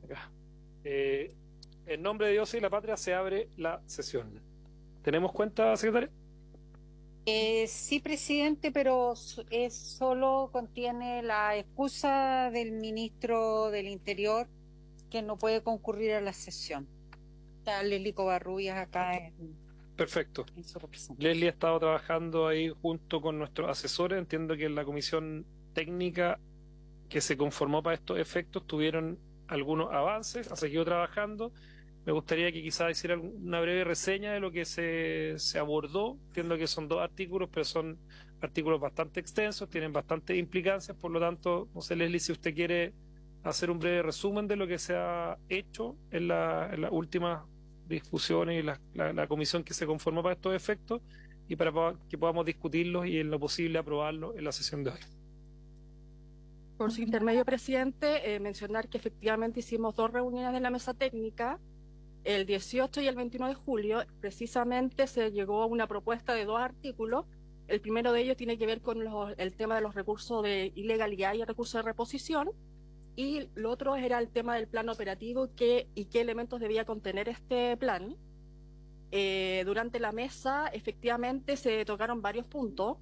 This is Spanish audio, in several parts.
Acá. En nombre de Dios y la patria se abre la sesión. ¿Tenemos cuenta, secretaria? Sí, presidente, pero solo contiene la excusa del ministro del Interior que no puede concurrir a la sesión. Está Leslie Covarrubias acá Perfecto. en su Leslie ha representación. estado trabajando ahí junto con nuestros asesores. Entiendo que en la comisión técnica que se conformó para estos efectos tuvieron algunos avances, ha seguido trabajando. Me gustaría que quizás hiciera una breve reseña de lo que se abordó. Entiendo que son dos artículos, pero son artículos bastante extensos, tienen bastantes implicancias, por lo tanto, no sé, Leslie, si usted quiere hacer un breve resumen de lo que se ha hecho en las últimas discusiones y la comisión que se conformó para estos efectos y para que podamos discutirlos y en lo posible aprobarlos en la sesión de hoy. Por su intermedio, presidente, mencionar que efectivamente hicimos dos reuniones de la mesa técnica. El 18 y el 21 de julio, precisamente se llegó a una propuesta de dos artículos. El primero de ellos tiene que ver con el tema de los recursos de ilegalidad y el recurso de reposición. Y lo otro era el tema del plan operativo y qué elementos debía contener este plan. Durante la mesa, efectivamente, se tocaron varios puntos.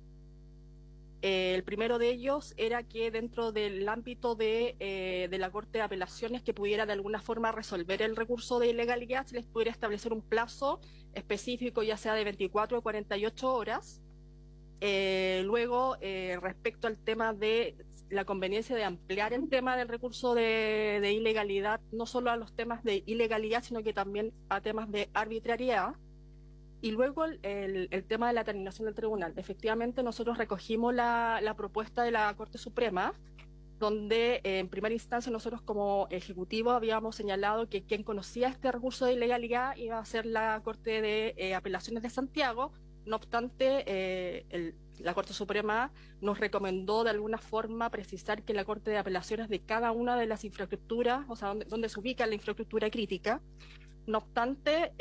El primero de ellos era que dentro del ámbito de la Corte de Apelaciones que pudiera de alguna forma resolver el recurso de ilegalidad, se les pudiera establecer un plazo específico, ya sea de 24 o 48 horas. Luego, respecto al tema de la conveniencia de ampliar el tema del recurso de ilegalidad, no solo a los temas de ilegalidad, sino que también a temas de arbitrariedad. Y luego el tema de la terminación del tribunal. Efectivamente, nosotros recogimos la propuesta de la Corte Suprema, donde en primera instancia nosotros como Ejecutivo habíamos señalado que quien conocía este recurso de ilegalidad iba a ser la Corte de Apelaciones de Santiago. No obstante, la Corte Suprema nos recomendó de alguna forma precisar que la Corte de Apelaciones de cada una de las infraestructuras, o sea, donde se ubica la infraestructura crítica. No obstante,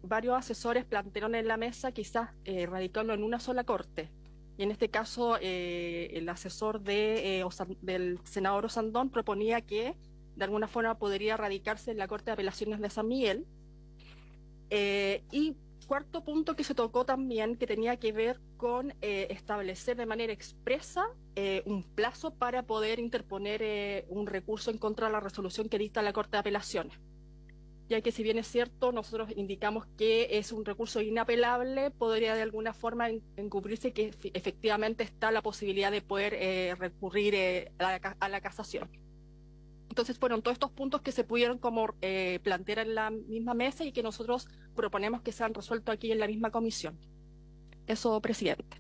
varios asesores plantearon en la mesa quizás radicarlo en una sola corte. Y en este caso, el asesor del senador Osandón proponía que de alguna forma podría radicarse en la Corte de Apelaciones de San Miguel. Y cuarto punto que se tocó también, que tenía que ver con establecer de manera expresa un plazo para poder interponer un recurso en contra de la resolución que dicta la Corte de Apelaciones, ya que si bien es cierto, nosotros indicamos que es un recurso inapelable, podría de alguna forma encubrirse que efectivamente está la posibilidad de poder recurrir a la casación. Entonces fueron todos estos puntos que se pudieron como plantear en la misma mesa y que nosotros proponemos que sean resueltos aquí en la misma comisión. Eso, presidente.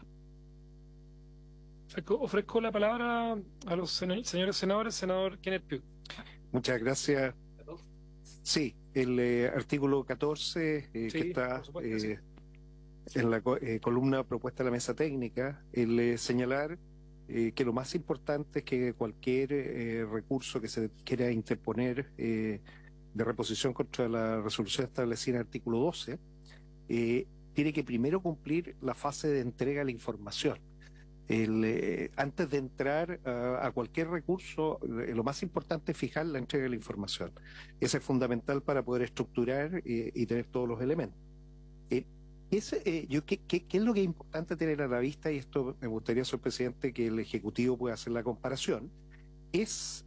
Ofrezco la palabra a los señores senadores, senador Kenneth Pugh. Muchas gracias. Sí, el artículo 14 Sí, que está por supuesto, sí. en la columna propuesta de la mesa técnica, el señalar que lo más importante es que cualquier recurso que se quiera interponer de reposición contra la resolución establecida en el artículo 12 tiene que primero cumplir la fase de entrega de la información. Antes de entrar a cualquier recurso, lo más importante es fijar la entrega de la información. Eso es fundamental para poder estructurar y tener todos los elementos. ¿Qué es lo que es importante tener a la vista? Y esto me gustaría, señor presidente, que el Ejecutivo pueda hacer la comparación. Es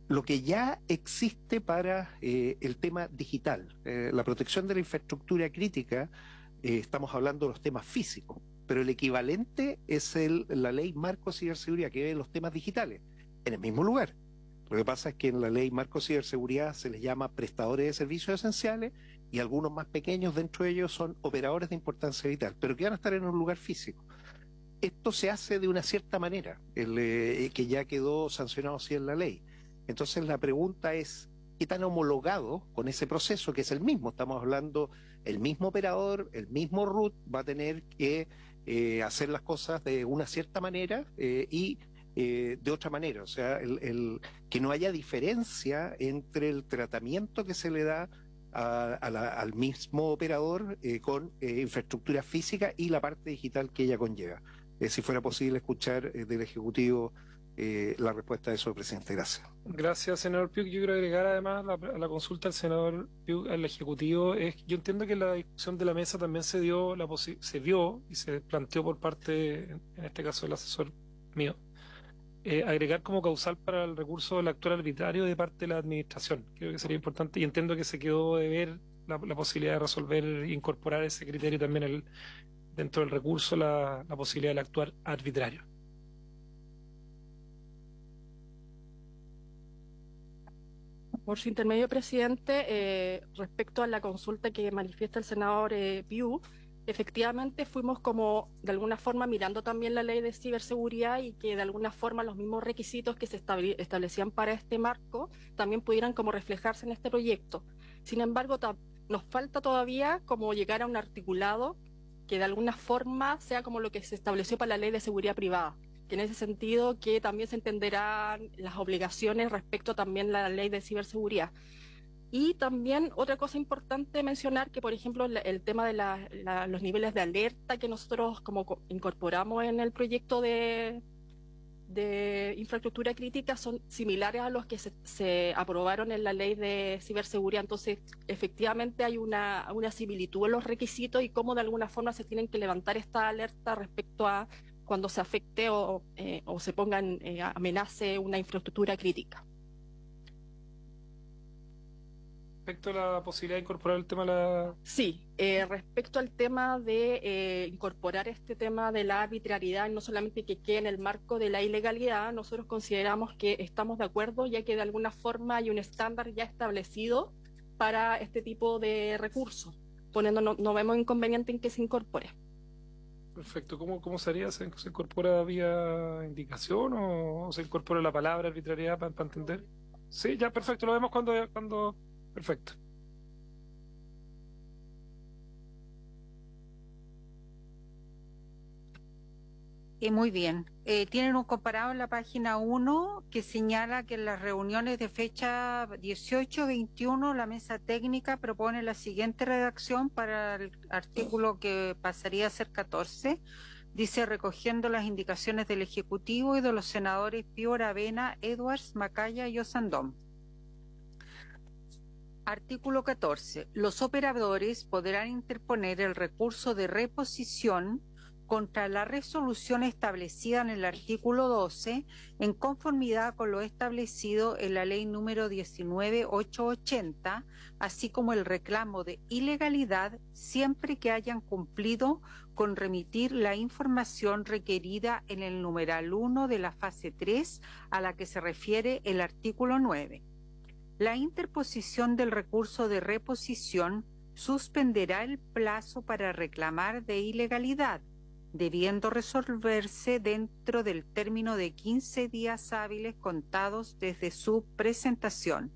lo que ya existe para el tema digital. La protección de la infraestructura crítica, estamos hablando de los temas físicos, pero el equivalente es la ley Marco Ciberseguridad, que ve los temas digitales, en el mismo lugar. Lo que pasa es que en la ley Marco Ciberseguridad se les llama prestadores de servicios esenciales y algunos más pequeños dentro de ellos son operadores de importancia vital, pero que van a estar en un lugar físico. Esto se hace de una cierta manera, que ya quedó sancionado así en la ley. Entonces la pregunta es, ¿qué tan homologado con ese proceso, que es el mismo? Estamos hablando, el mismo operador, el mismo root, va a tener que hacer las cosas de una cierta manera y de otra manera. O sea, que no haya diferencia entre el tratamiento que se le da al mismo operador con infraestructura física y la parte digital que ella conlleva. Si fuera posible escuchar del Ejecutivo la respuesta de eso, presidente. Gracias. Gracias, senador Piuk. Yo quiero agregar además a la consulta del senador Piuk al Ejecutivo. Yo entiendo que en la discusión de la mesa también se dio se vio y se planteó por parte, en este caso, del asesor mío, agregar como causal para el recurso del actor arbitrario de parte de la administración. Creo que sería importante y entiendo que se quedó de ver la posibilidad de resolver e incorporar ese criterio también dentro del recurso, la posibilidad del actuar arbitrario. Por su intermedio, presidente, respecto a la consulta que manifiesta el senador Piu, efectivamente fuimos como de alguna forma mirando también la ley de ciberseguridad y que de alguna forma los mismos requisitos que se establecían para este marco también pudieran como reflejarse en este proyecto. Sin embargo, nos falta todavía como llegar a un articulado que de alguna forma sea como lo que se estableció para la ley de seguridad privada, que en ese sentido que también se entenderán las obligaciones respecto también a la ley de ciberseguridad. Y también otra cosa importante mencionar que, por ejemplo, el tema de los niveles de alerta que nosotros como incorporamos en el proyecto de infraestructura crítica son similares a los que se aprobaron en la ley de ciberseguridad. Entonces, efectivamente hay una similitud en los requisitos y cómo de alguna forma se tienen que levantar esta alerta respecto a cuando se afecte o se ponga amenace una infraestructura crítica. Respecto a la posibilidad de incorporar el tema de la... Sí, respecto al tema de incorporar este tema de la arbitrariedad, no solamente que quede en el marco de la ilegalidad, nosotros consideramos que estamos de acuerdo, ya que de alguna forma hay un estándar ya establecido para este tipo de recursos, no vemos inconveniente en que se incorpore. Perfecto. ¿Cómo sería? ¿Se incorpora vía indicación o se incorpora la palabra arbitrariedad para entender? Sí, ya, perfecto. Lo vemos cuando... Perfecto. Muy bien. Tienen un comparado en la página 1 que señala que en las reuniones de fecha 18-21 la mesa técnica propone la siguiente redacción para el artículo que pasaría a ser 14. Dice, recogiendo las indicaciones del Ejecutivo y de los senadores Pío Aravena, Edwards, Macaya y Osandón. Artículo 14. Los operadores podrán interponer el recurso de reposición contra la resolución establecida en el artículo 12 en conformidad con lo establecido en la ley número 19.880, así como el reclamo de ilegalidad siempre que hayan cumplido con remitir la información requerida en el numeral 1 de la fase 3 a la que se refiere el artículo 9. La interposición del recurso de reposición suspenderá el plazo para reclamar de ilegalidad, debiendo resolverse dentro del término de 15 días hábiles contados desde su presentación.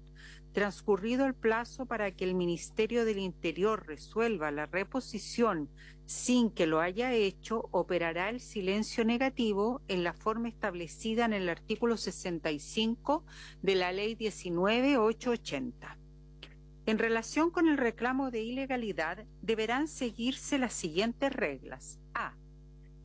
Transcurrido el plazo para que el Ministerio del Interior resuelva la reposición sin que lo haya hecho, operará el silencio negativo en la forma establecida en el artículo 65 de la Ley 19.880. En relación con el reclamo de ilegalidad, deberán seguirse las siguientes reglas. A.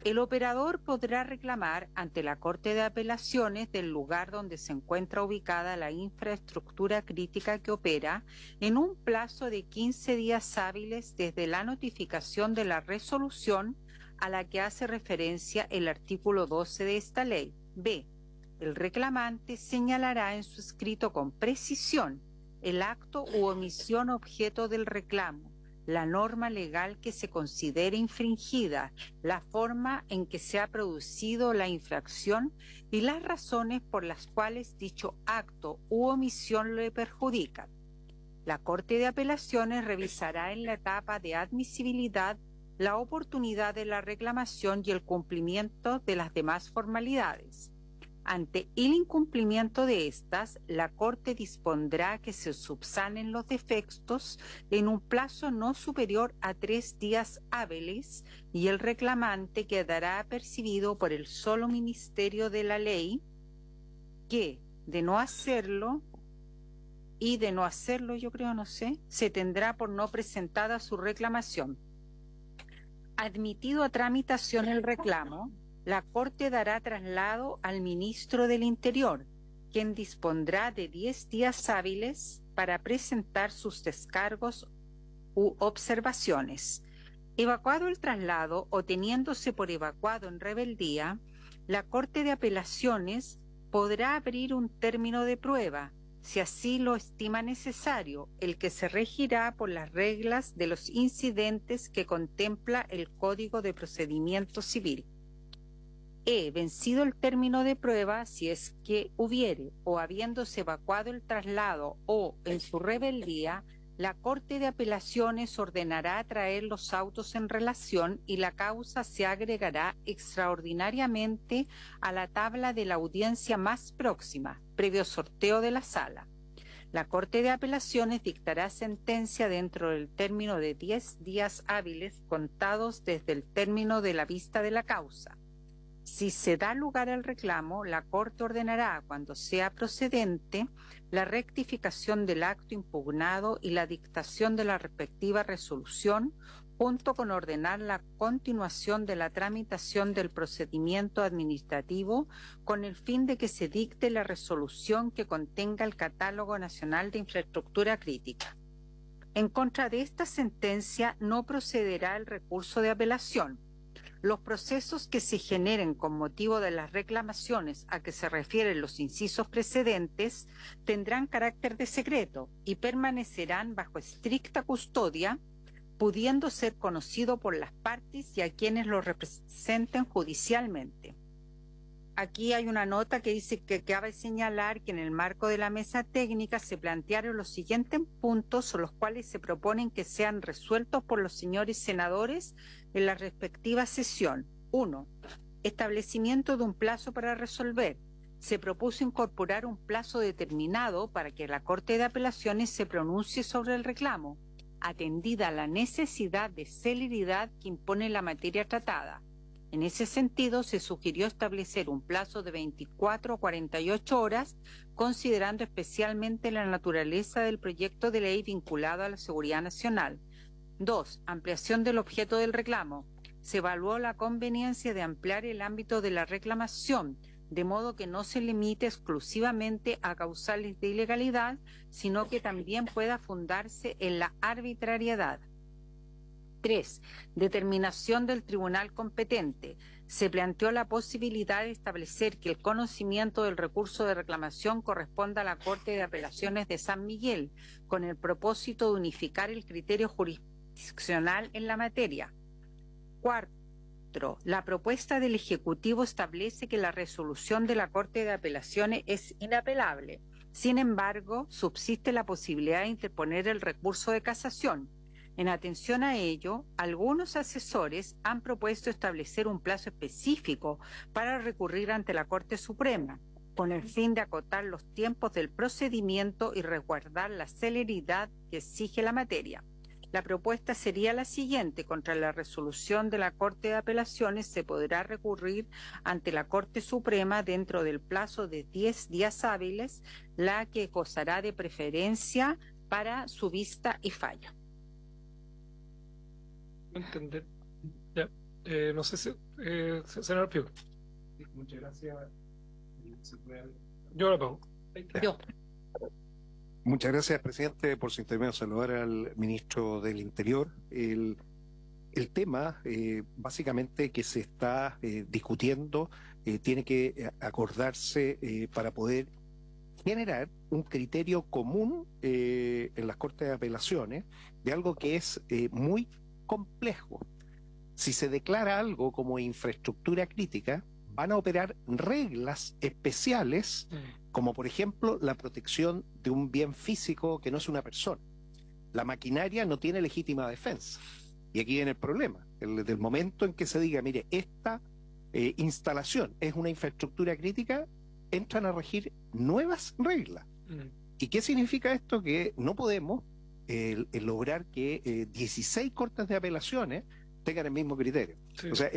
El operador podrá reclamar ante la Corte de Apelaciones del lugar donde se encuentra ubicada la infraestructura crítica que opera en un plazo de 15 días hábiles desde la notificación de la resolución a la que hace referencia el artículo 12 de esta ley. B. El reclamante señalará en su escrito con precisión el acto u omisión objeto del reclamo, la norma legal que se considere infringida, la forma en que se ha producido la infracción y las razones por las cuales dicho acto u omisión le perjudican. La Corte de Apelaciones revisará en la etapa de admisibilidad la oportunidad de la reclamación y el cumplimiento de las demás formalidades. Ante el incumplimiento de estas, la Corte dispondrá que se subsanen los defectos en un plazo no superior a 3 días hábiles y el reclamante quedará apercibido por el solo Ministerio de la Ley que, de no hacerlo, se tendrá por no presentada su reclamación. Admitido a tramitación el reclamo, la Corte dará traslado al ministro del Interior, quien dispondrá de 10 días hábiles para presentar sus descargos u observaciones. Evacuado el traslado o teniéndose por evacuado en rebeldía, la Corte de Apelaciones podrá abrir un término de prueba, si así lo estima necesario, el que se regirá por las reglas de los incidentes que contempla el Código de Procedimiento Civil. Vencido el término de prueba, si es que hubiere, o habiéndose evacuado el traslado o en su rebeldía, la Corte de Apelaciones ordenará traer los autos en relación y la causa se agregará extraordinariamente a la tabla de la audiencia más próxima, previo sorteo de la sala. La Corte de Apelaciones dictará sentencia dentro del término de 10 días hábiles contados desde el término de la vista de la causa. Si se da lugar al reclamo, la Corte ordenará, cuando sea procedente, la rectificación del acto impugnado y la dictación de la respectiva resolución, junto con ordenar la continuación de la tramitación del procedimiento administrativo con el fin de que se dicte la resolución que contenga el Catálogo Nacional de Infraestructura Crítica. En contra de esta sentencia no procederá el recurso de apelación. Los procesos que se generen con motivo de las reclamaciones a que se refieren los incisos precedentes tendrán carácter de secreto y permanecerán bajo estricta custodia, pudiendo ser conocido por las partes y a quienes lo representen judicialmente. Aquí hay una nota que dice que cabe señalar que en el marco de la mesa técnica se plantearon los siguientes puntos, los cuales se proponen que sean resueltos por los señores senadores en la respectiva sesión. 1. Establecimiento de un plazo para resolver. Se propuso incorporar un plazo determinado para que la Corte de Apelaciones se pronuncie sobre el reclamo, atendida la necesidad de celeridad que impone la materia tratada. En ese sentido, se sugirió establecer un plazo de 24 a 48 horas, considerando especialmente la naturaleza del proyecto de ley vinculado a la seguridad nacional. 2. Ampliación del objeto del reclamo. Se evaluó la conveniencia de ampliar el ámbito de la reclamación, de modo que no se limite exclusivamente a causales de ilegalidad, sino que también pueda fundarse en la arbitrariedad. 3. Determinación del tribunal competente. Se planteó la posibilidad de establecer que el conocimiento del recurso de reclamación corresponda a la Corte de Apelaciones de San Miguel, con el propósito de unificar el criterio jurisdiccional en la materia. 4. La propuesta del Ejecutivo establece que la resolución de la Corte de Apelaciones es inapelable. Sin embargo, subsiste la posibilidad de interponer el recurso de casación. En atención a ello, algunos asesores han propuesto establecer un plazo específico para recurrir ante la Corte Suprema, con el fin de acotar los tiempos del procedimiento y resguardar la celeridad que exige la materia. La propuesta sería la siguiente: contra la resolución de la Corte de Apelaciones se podrá recurrir ante la Corte Suprema dentro del plazo de 10 días hábiles, la que gozará de preferencia para su vista y fallo. Entender. Ya. No sé si senador Pío. Muchas gracias. Yo lo pongo. Yo. Muchas gracias, presidente, por su intermedio. Saludar al ministro del Interior. El tema, básicamente, que se está discutiendo, tiene que acordarse para poder generar un criterio común en las Cortes de Apelaciones de algo que es muy complejo. Si se declara algo como infraestructura crítica, van a operar reglas especiales, como por ejemplo la protección de un bien físico que no es una persona. La maquinaria no tiene legítima defensa. Y aquí viene el problema. Desde el momento en que se diga, mire, esta instalación es una infraestructura crítica, entran a regir nuevas reglas. ¿Y qué significa esto? Que no podemos el lograr que 16 cortes de apelaciones tengan el mismo criterio. Sí. O sea,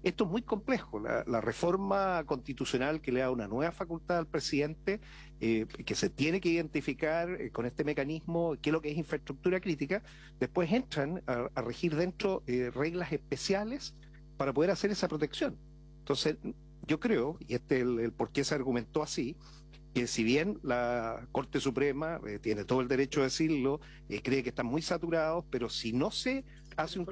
esto es muy complejo. La reforma constitucional que le da una nueva facultad al presidente, que se tiene que identificar con este mecanismo qué es lo que es infraestructura crítica, después entran a regir dentro reglas especiales para poder hacer esa protección. Entonces, yo creo, y este es el por qué se argumentó así, que si bien la Corte Suprema tiene todo el derecho a decirlo, cree que están muy saturados, pero si no se hace un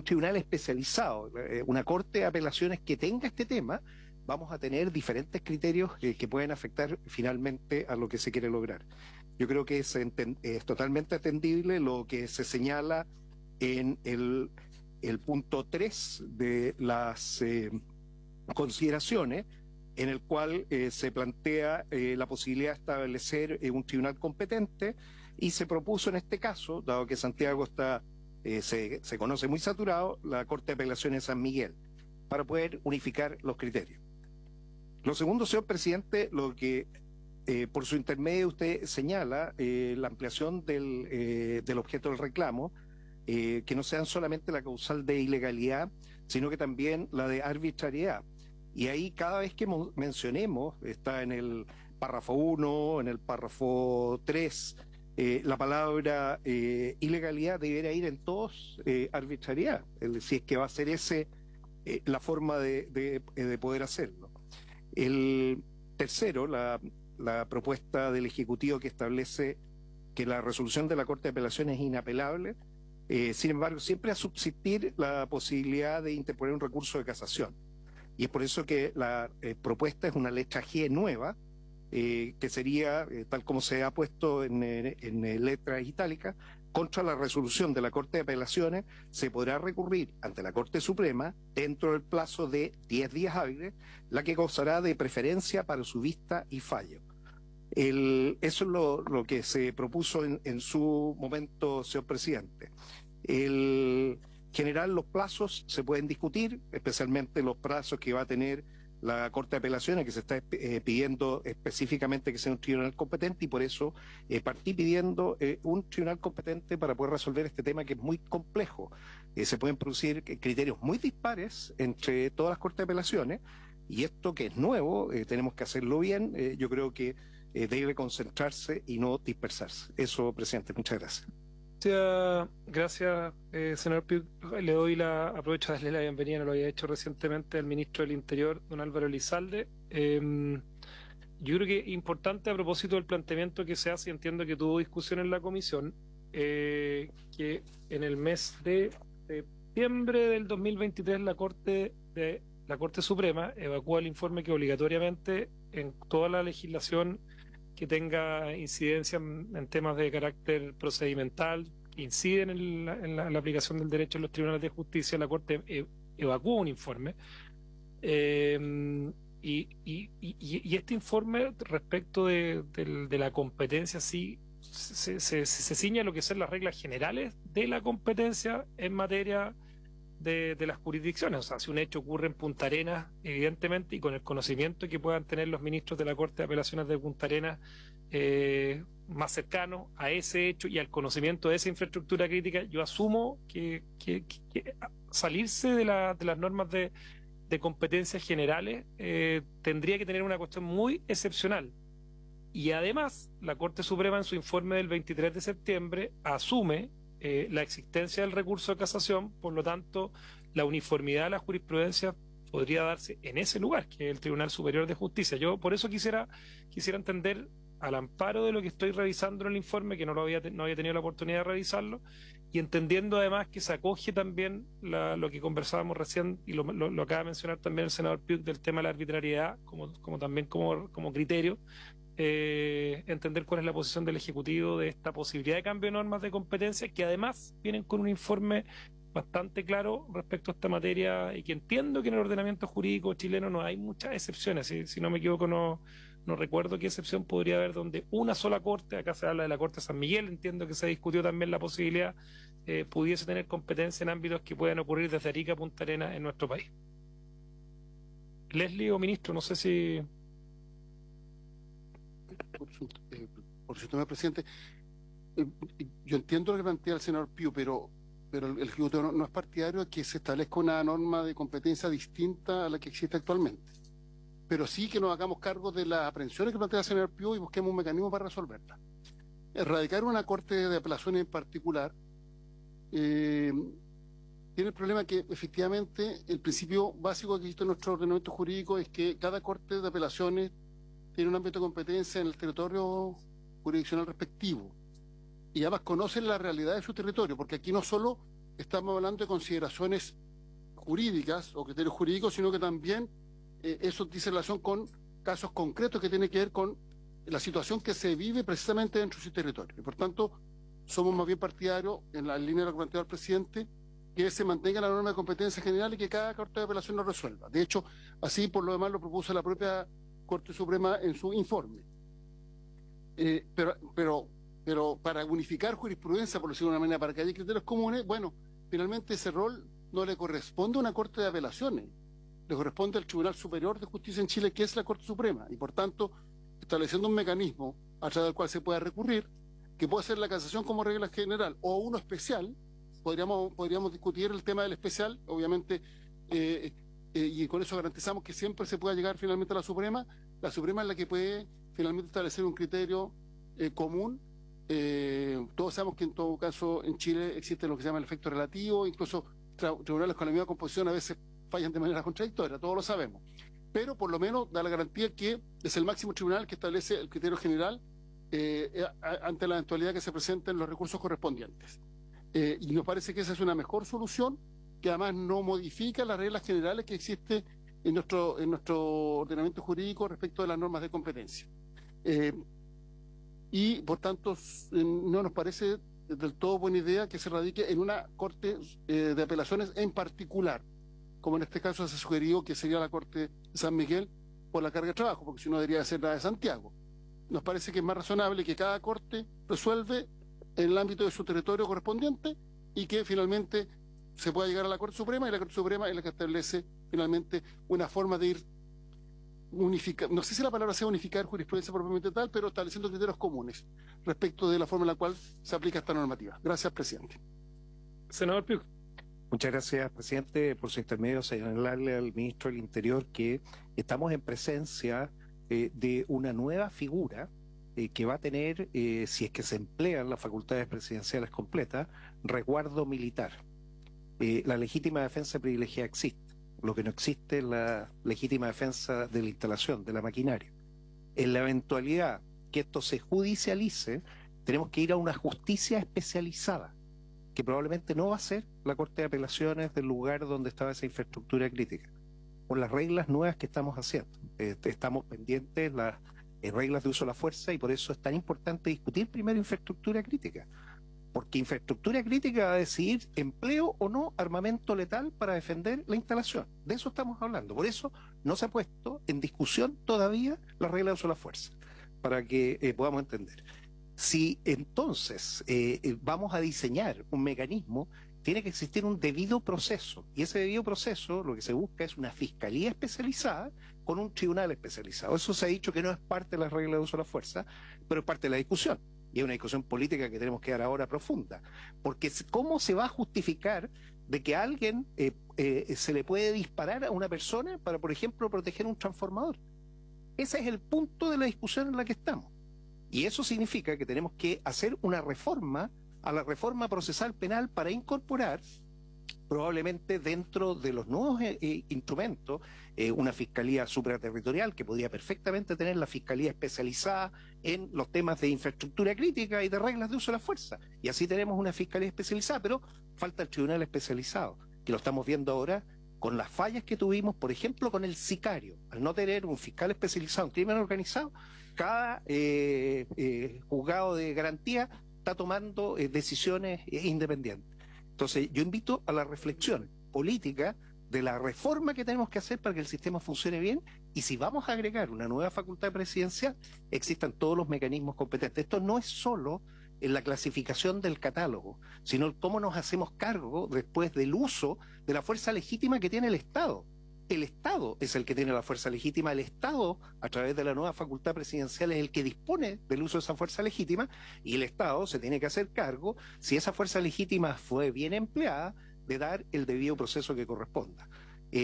tribunal especializado, una Corte de Apelaciones que tenga este tema, vamos a tener diferentes criterios que pueden afectar finalmente a lo que se quiere lograr. Yo creo que es totalmente atendible lo que se señala en el punto 3 de las consideraciones, en el cual se plantea la posibilidad de establecer un tribunal competente, y se propuso en este caso, dado que Santiago está se conoce muy saturado, la Corte de Apelaciones de San Miguel, para poder unificar los criterios. Lo segundo, señor presidente, lo que por su intermedio usted señala, la ampliación del objeto del reclamo, que no sean solamente la causal de ilegalidad, sino que también la de arbitrariedad. Y ahí cada vez que mencionemos, está en el párrafo 1, en el párrafo 3, la palabra ilegalidad debería ir en todos arbitrariedad, si es que va a ser ese la forma de poder hacerlo. El tercero, la propuesta del Ejecutivo que establece que la resolución de la Corte de Apelaciones es inapelable, sin embargo, siempre a subsistir la posibilidad de interponer un recurso de casación. Y es por eso que la propuesta es una letra G nueva, que sería, tal como se ha puesto en letras itálicas, contra la resolución de la Corte de Apelaciones se podrá recurrir ante la Corte Suprema dentro del plazo de 10 días hábiles, la que gozará de preferencia para su vista y fallo. Eso es lo que se propuso en su momento, señor presidente. General, los plazos se pueden discutir, especialmente los plazos que va a tener la Corte de Apelaciones, que se está pidiendo específicamente que sea un tribunal competente, y por eso partí pidiendo un tribunal competente para poder resolver este tema que es muy complejo. Se pueden producir criterios muy dispares entre todas las Cortes de Apelaciones, y esto que es nuevo, tenemos que hacerlo bien. Yo creo que debe concentrarse y no dispersarse. Eso, presidente, muchas gracias. Gracias, senador Piuk. Aprovecho de darle la bienvenida, no lo había hecho recientemente, al ministro del Interior, don Álvaro Elizalde. Yo creo que es importante, a propósito del planteamiento que se hace, entiendo que tuvo discusión en la comisión, que en el mes de septiembre del 2023 la Corte Suprema evacúa el informe que obligatoriamente en toda la legislación que tenga incidencia en temas de carácter procedimental, que inciden en la aplicación del derecho en los tribunales de justicia, la Corte evacúa un informe. Y este informe, respecto de la competencia, sí se ciña a lo que son las reglas generales de la competencia en materia de las jurisdicciones. O sea, si un hecho ocurre en Punta Arenas, evidentemente, y con el conocimiento que puedan tener los ministros de la Corte de Apelaciones de Punta Arenas más cercano a ese hecho y al conocimiento de esa infraestructura crítica, yo asumo que salirse de las normas de competencias generales tendría que tener una cuestión muy excepcional. Y además, la Corte Suprema, en su informe del 23 de septiembre, asume la existencia del recurso de casación. Por lo tanto, la uniformidad de la jurisprudencia podría darse en ese lugar, que es el Tribunal Superior de Justicia. Yo por eso quisiera entender, al amparo de lo que estoy revisando en el informe, que no había tenido la oportunidad de revisarlo, y entendiendo además que se acoge también lo que conversábamos recién, y lo acaba de mencionar también el senador Piuk, del tema de la arbitrariedad como criterio. Entender cuál es la posición del Ejecutivo de esta posibilidad de cambio de normas de competencia, que además vienen con un informe bastante claro respecto a esta materia, y que entiendo que en el ordenamiento jurídico chileno no hay muchas excepciones. Si no me equivoco, no recuerdo qué excepción podría haber donde una sola Corte, acá se habla de la Corte de San Miguel, entiendo que se discutió también la posibilidad, pudiese tener competencia en ámbitos que puedan ocurrir desde Arica a Punta Arenas en nuestro país. Leslie o ministro, no sé si... Por su tema, presidente, yo entiendo lo que plantea el senador Piu, pero el Ejecutivo no es partidario de que se establezca una norma de competencia distinta a la que existe actualmente. Pero sí que nos hagamos cargo de las aprehensiones que plantea el senador Piu y busquemos un mecanismo para resolverlas. Erradicar una Corte de Apelaciones en particular tiene el problema que efectivamente el principio básico que existe en nuestro ordenamiento jurídico es que cada corte de apelaciones tiene un ámbito de competencia en el territorio jurisdiccional respectivo y además conocen la realidad de su territorio, porque aquí no solo estamos hablando de consideraciones jurídicas o criterios jurídicos, sino que también eso dice relación con casos concretos que tienen que ver con la situación que se vive precisamente dentro de su territorio. Y por tanto, somos más bien partidarios, en la línea de lo que planteó el presidente, que se mantenga la norma de competencia general y que cada Corte de Apelación lo resuelva. De hecho, así por lo demás lo propuso la propia Corte Suprema en su informe. Pero para unificar jurisprudencia, por decirlo de una manera, para que haya criterios comunes, bueno, finalmente ese rol no le corresponde a una Corte de Apelaciones, le corresponde al Tribunal Superior de Justicia en Chile, que es la Corte Suprema, y por tanto, estableciendo un mecanismo a través del cual se pueda recurrir, que puede ser la casación como regla general o uno especial, podríamos discutir el tema del especial, obviamente, y con eso garantizamos que siempre se pueda llegar finalmente a la Suprema es la que puede finalmente establecer un criterio común. Todos sabemos que en todo caso en Chile existe lo que se llama el efecto relativo, incluso tribunales con la misma composición a veces fallan de manera contradictoria, todos lo sabemos, pero por lo menos da la garantía que es el máximo tribunal que establece el criterio general ante la eventualidad que se presenten los recursos correspondientes. Y nos parece que esa es una mejor solución, que además no modifica las reglas generales que existen en nuestro ordenamiento jurídico respecto de las normas de competencia. Y por tanto no nos parece del todo buena idea que se radique en una Corte de Apelaciones en particular, como en este caso se ha sugerido que sería la Corte de San Miguel por la carga de trabajo, porque si no debería ser la de Santiago. Nos parece que es más razonable que cada Corte resuelve en el ámbito de su territorio correspondiente y que finalmente se pueda llegar a la Corte Suprema, y la Corte Suprema es la que establece finalmente una forma de ir unificar, no sé si la palabra sea unificar jurisprudencia propiamente tal, pero estableciendo criterios comunes respecto de la forma en la cual se aplica esta normativa. Gracias, presidente. Senador Piuk. Muchas gracias, presidente. Por su intermedio, señalarle al ministro del Interior que estamos en presencia de una nueva figura que va a tener, si es que se emplean las facultades presidenciales completas, resguardo militar. La legítima defensa privilegiada existe. Lo que no existe es la legítima defensa de la instalación, de la maquinaria. En la eventualidad que esto se judicialice, tenemos que ir a una justicia especializada, que probablemente no va a ser la Corte de Apelaciones del lugar donde estaba esa infraestructura crítica, por las reglas nuevas que estamos haciendo. Estamos pendientes las reglas de uso de la fuerza, y por eso es tan importante discutir primero infraestructura crítica, porque infraestructura crítica va a decidir empleo o no armamento letal para defender la instalación. De eso estamos hablando. Por eso no se ha puesto en discusión todavía la regla de uso de la fuerza, para que podamos entender. Si entonces vamos a diseñar un mecanismo, tiene que existir un debido proceso, y ese debido proceso lo que se busca es una fiscalía especializada con un tribunal especializado. Eso se ha dicho que no es parte de las reglas de uso de la fuerza, pero es parte de la discusión, y es una discusión política que tenemos que dar ahora profunda, porque ¿cómo se va a justificar de que a alguien se le puede disparar a una persona para, por ejemplo, proteger un transformador? Ese es el punto de la discusión en la que estamos. Y eso significa que tenemos que hacer una reforma a la reforma procesal penal para incorporar, probablemente dentro de los nuevos instrumentos, una fiscalía supraterritorial que podría perfectamente tener la fiscalía especializada en los temas de infraestructura crítica y de reglas de uso de la fuerza. Y así tenemos una fiscalía especializada, pero falta el tribunal especializado, que lo estamos viendo ahora con las fallas que tuvimos, por ejemplo, con el sicario. Al no tener un fiscal especializado en crimen organizado, cada juzgado de garantía está tomando decisiones independientes. Entonces, yo invito a la reflexión política de la reforma que tenemos que hacer para que el sistema funcione bien, y si vamos a agregar una nueva facultad presidencial, existan todos los mecanismos competentes. Esto no es solo en la clasificación del catálogo, sino cómo nos hacemos cargo después del uso de la fuerza legítima que tiene el Estado. El Estado es el que tiene la fuerza legítima, el Estado, a través de la nueva facultad presidencial, es el que dispone del uso de esa fuerza legítima, y el Estado se tiene que hacer cargo, si esa fuerza legítima fue bien empleada, de dar el debido proceso que corresponda.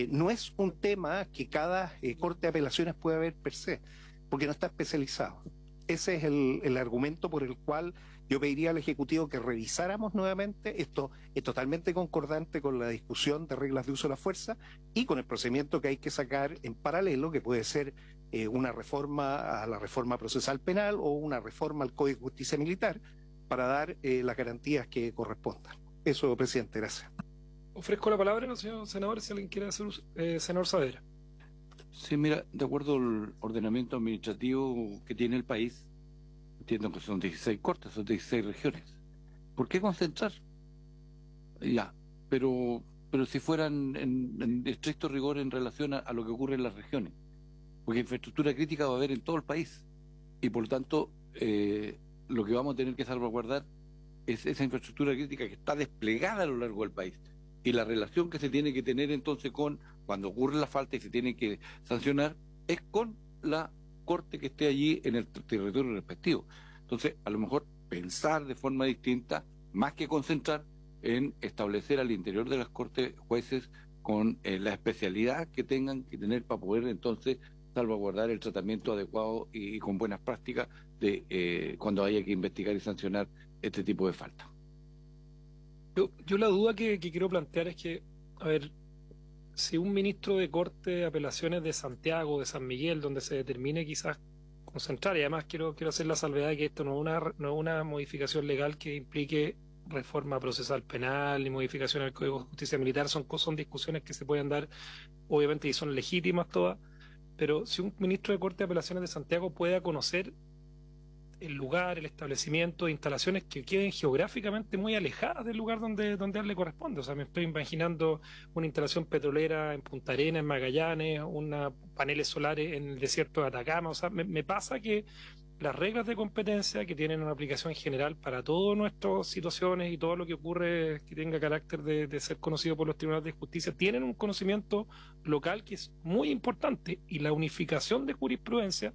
No es un tema que cada Corte de Apelaciones pueda ver per se, porque no está especializado. Ese es el argumento por el cual yo pediría al Ejecutivo que revisáramos nuevamente. Esto es totalmente concordante con la discusión de reglas de uso de la fuerza y con el procedimiento que hay que sacar en paralelo, que puede ser una reforma a la reforma procesal penal o una reforma al Código de Justicia Militar para dar las garantías que correspondan. Eso, presidente, gracias. Ofrezco la palabra, señor senador, si alguien quiere hacer uso. Senador Saavedra. Sí, mira, de acuerdo al ordenamiento administrativo que tiene el país, entiendo que son 16 cortes, son 16 regiones. ¿Por qué concentrar? Ya, pero si fueran en estricto rigor en relación a lo que ocurre en las regiones, porque infraestructura crítica va a haber en todo el país y por lo tanto lo que vamos a tener que salvaguardar es esa infraestructura crítica que está desplegada a lo largo del país y la relación que se tiene que tener entonces con cuando ocurre la falta y se tiene que sancionar es con la corte que esté allí en el territorio respectivo. Entonces, a lo mejor pensar de forma distinta, más que concentrar en establecer al interior de las cortes jueces con la especialidad que tengan que tener para poder entonces salvaguardar el tratamiento adecuado y con buenas prácticas de cuando haya que investigar y sancionar este tipo de falta. Yo la duda que quiero plantear es que, a ver, si un ministro de Corte de Apelaciones de Santiago, de San Miguel, donde se determine quizás concentrar, y además quiero hacer la salvedad de que esto no es una modificación legal que implique reforma procesal penal ni modificación al Código de Justicia Militar, son discusiones que se pueden dar, obviamente, y son legítimas todas, pero si un ministro de Corte de Apelaciones de Santiago pueda conocer el lugar, el establecimiento de instalaciones que queden geográficamente muy alejadas del lugar donde a él le corresponde. O sea, me estoy imaginando una instalación petrolera en Punta Arenas, en Magallanes, paneles solares en el desierto de Atacama. O sea, me pasa que las reglas de competencia que tienen una aplicación general para todas nuestras situaciones y todo lo que ocurre que tenga carácter de ser conocido por los tribunales de justicia, tienen un conocimiento local que es muy importante y la unificación de jurisprudencia.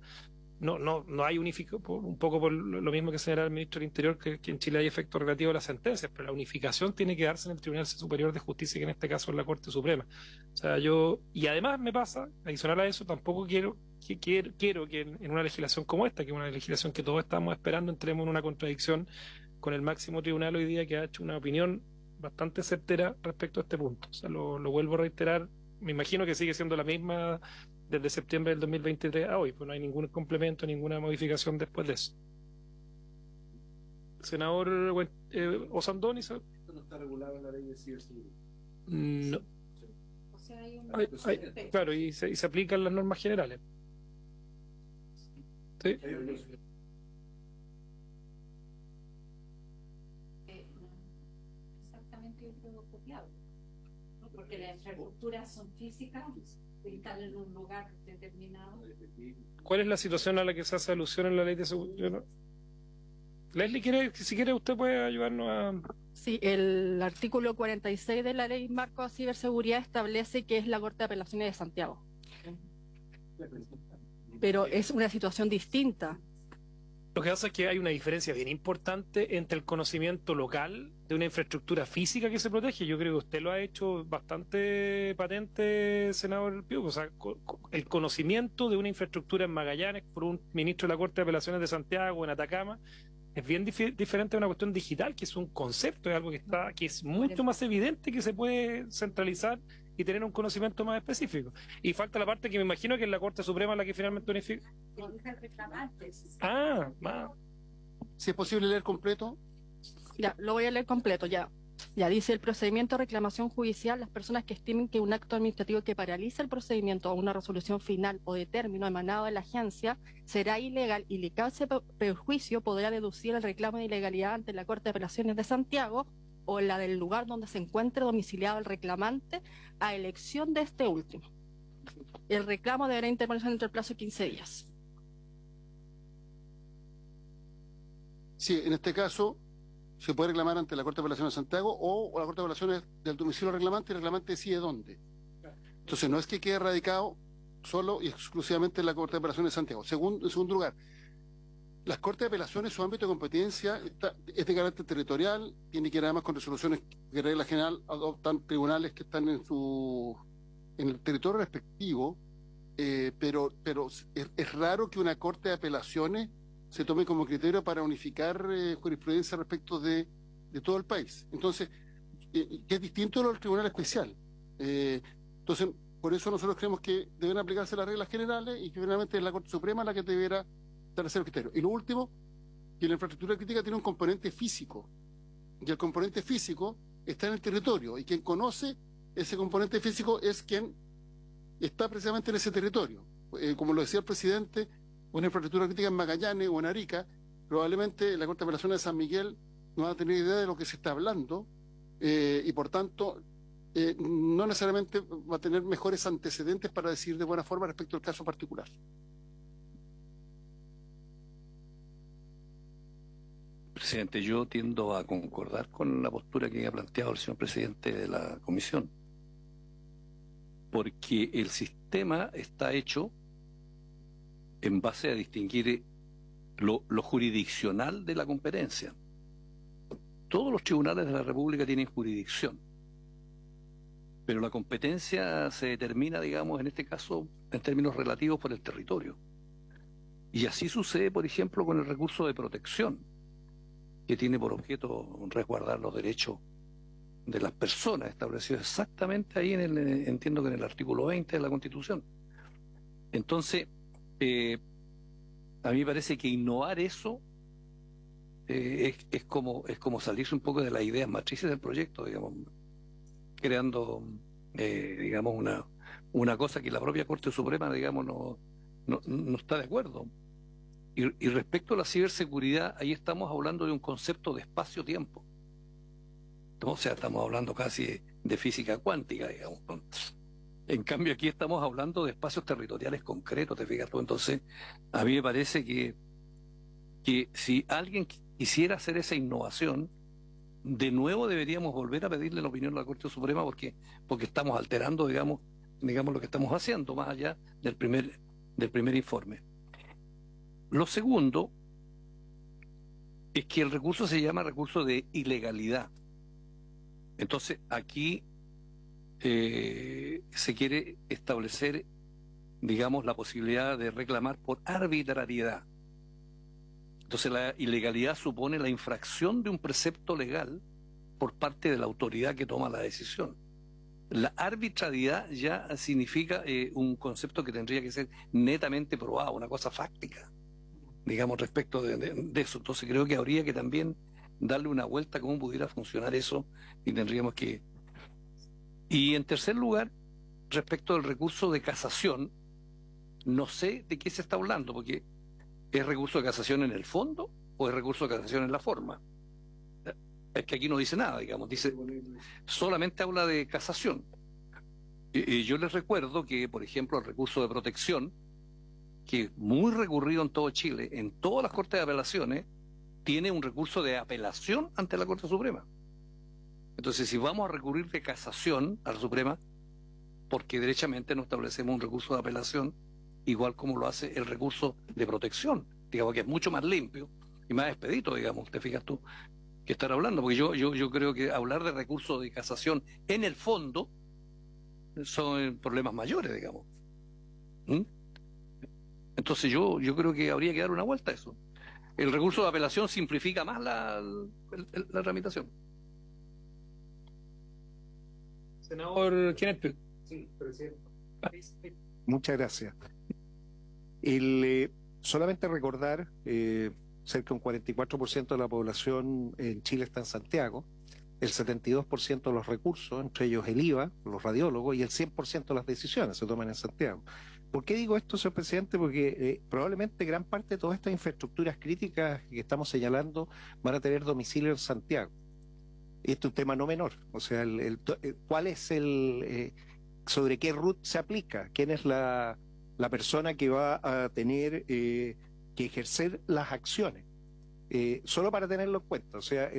No hay un poco por lo mismo que señalaba el ministro del Interior, que en Chile hay efecto relativo a las sentencias, pero la unificación tiene que darse en el Tribunal Superior de Justicia, que en este caso es la Corte Suprema. O sea, y además me pasa, adicional a eso, tampoco quiero que en una legislación como esta, que es una legislación que todos estamos esperando, entremos en una contradicción con el máximo tribunal hoy día, que ha hecho una opinión bastante certera respecto a este punto. O sea, lo vuelvo a reiterar, me imagino que sigue siendo la misma desde septiembre del 2023 a hoy, pues no hay ningún complemento, ninguna modificación después de eso. Senador Osandón. Esto no está regulado en la ley de ciberseguridad. No. O sea, hay un... Claro, y se aplican las normas generales. ¿Sí? Exactamente, yo creo copiado, ¿no? Porque las infraestructuras son físicas, se instalan en un lugar determinado. ¿Cuál es la situación a la que se hace alusión en la ley de seguridad? Leslie, si quiere usted puede ayudarnos a... Sí, el artículo 46 de la Ley Marco de Ciberseguridad establece que es la Corte de Apelaciones de Santiago. Pero es una situación distinta. Lo que pasa es que hay una diferencia bien importante entre el conocimiento local de una infraestructura física que se protege. Yo creo que usted lo ha hecho bastante patente, senador Pío. O sea, el conocimiento de una infraestructura en Magallanes por un ministro de la Corte de Apelaciones de Santiago, en Atacama, es bien diferente a una cuestión digital, que es un concepto, es algo que es mucho más evidente, que se puede centralizar y tener un conocimiento más específico. Y falta la parte que me imagino que es la Corte Suprema la que finalmente unifica. Si es posible leer completo. Ya, lo voy a leer completo, ya. Ya dice: el procedimiento de reclamación judicial, las personas que estimen que un acto administrativo que paraliza el procedimiento o una resolución final o de término emanado de la agencia será ilegal y le cause perjuicio, podrá deducir el reclamo de ilegalidad ante la Corte de Apelaciones de Santiago o la del lugar donde se encuentre domiciliado el reclamante, a elección de este último. El reclamo deberá interponerse entre el plazo de 15 días. Sí, en este caso se puede reclamar ante la Corte de Apelaciones de Santiago o la Corte de Apelaciones del domicilio del reclamante, y el reclamante decide dónde. Entonces no es que quede radicado solo y exclusivamente en la Corte de Apelaciones de Santiago. En segundo lugar, las Cortes de Apelaciones, su ámbito de competencia es de carácter territorial, tiene que ir además con resoluciones que regla general adoptan tribunales que están en el territorio respectivo, pero es raro que una Corte de Apelaciones se tome como criterio para unificar jurisprudencia respecto de todo el país. Entonces, que es distinto a lo del Tribunal Especial. Entonces, por eso nosotros creemos que deben aplicarse las reglas generales y que finalmente es la Corte Suprema la que deberá establecer el criterio. Y lo último, que la infraestructura crítica tiene un componente físico, y el componente físico está en el territorio, y quien conoce ese componente físico es quien está precisamente en ese territorio. Como lo decía el presidente, una infraestructura crítica en Magallanes o en Arica, probablemente la Corte de Apelaciones de San Miguel no va a tener idea de lo que se está hablando, y por tanto no necesariamente va a tener mejores antecedentes para decir de buena forma respecto al caso particular. Presidente, yo tiendo a concordar con la postura que ha planteado el señor presidente de la comisión, porque el sistema está hecho en base a distinguir lo jurisdiccional de la competencia. Todos los tribunales de la República tienen jurisdicción, pero la competencia se determina, digamos, en este caso, en términos relativos por el territorio. Y así sucede, por ejemplo, con el recurso de protección, que tiene por objeto resguardar los derechos de las personas, establecidos exactamente ahí entiendo que en el artículo 20 de la Constitución. Entonces, a mí me parece que innovar eso es como salirse un poco de las ideas matrices del proyecto, digamos, creando, digamos, una cosa que la propia Corte Suprema, digamos, no está de acuerdo. Y respecto a la ciberseguridad, ahí estamos hablando de un concepto de espacio-tiempo. O sea, estamos hablando casi de física cuántica, digamos. En cambio, aquí estamos hablando de espacios territoriales concretos, ¿te fijas tú? Entonces, a mí me parece que si alguien quisiera hacer esa innovación, de nuevo deberíamos volver a pedirle la opinión a la Corte Suprema porque estamos alterando, digamos lo que estamos haciendo, más allá del primer informe. Lo segundo es que el recurso se llama recurso de ilegalidad. Entonces, aquí se quiere establecer, digamos, la posibilidad de reclamar por arbitrariedad. Entonces, la ilegalidad supone la infracción de un precepto legal por parte de la autoridad que toma la decisión. La arbitrariedad ya significa un concepto que tendría que ser netamente probado, una cosa fáctica, digamos, respecto de eso. Entonces creo que habría que también darle una vuelta a cómo pudiera funcionar eso y tendríamos que... Y en tercer lugar, respecto del recurso de casación, no sé de qué se está hablando, porque ¿es recurso de casación en el fondo o es recurso de casación en la forma? Es que aquí no dice nada, digamos, dice solamente habla de casación. Y yo les recuerdo que, por ejemplo, el recurso de protección, que es muy recurrido en todo Chile, en todas las Cortes de Apelaciones, tiene un recurso de apelación ante la Corte Suprema. Entonces, si vamos a recurrir de casación a la Suprema, porque derechamente no establecemos un recurso de apelación, igual como lo hace el recurso de protección, digamos que es mucho más limpio y más expedito, digamos, te fijas tú, que estar hablando, porque yo creo que hablar de recurso de casación en el fondo son problemas mayores, digamos. Entonces yo creo que habría que dar una vuelta a eso. El recurso de apelación simplifica más la tramitación. Senador Kenneth Pugh. Sí, presidente. Muchas gracias. Solamente recordar, cerca de un 44% de la población en Chile está en Santiago, el 72% de los recursos, entre ellos el IVA, los radiólogos, y el 100% de las decisiones se toman en Santiago. ¿Por qué digo esto, señor presidente? Porque probablemente gran parte de todas estas infraestructuras críticas que estamos señalando van a tener domicilio en Santiago. Este es un tema no menor. O sea, ¿cuál es sobre qué RUT se aplica? ¿Quién es la persona que va a tener que ejercer las acciones? Solo para tenerlo en cuenta. O sea,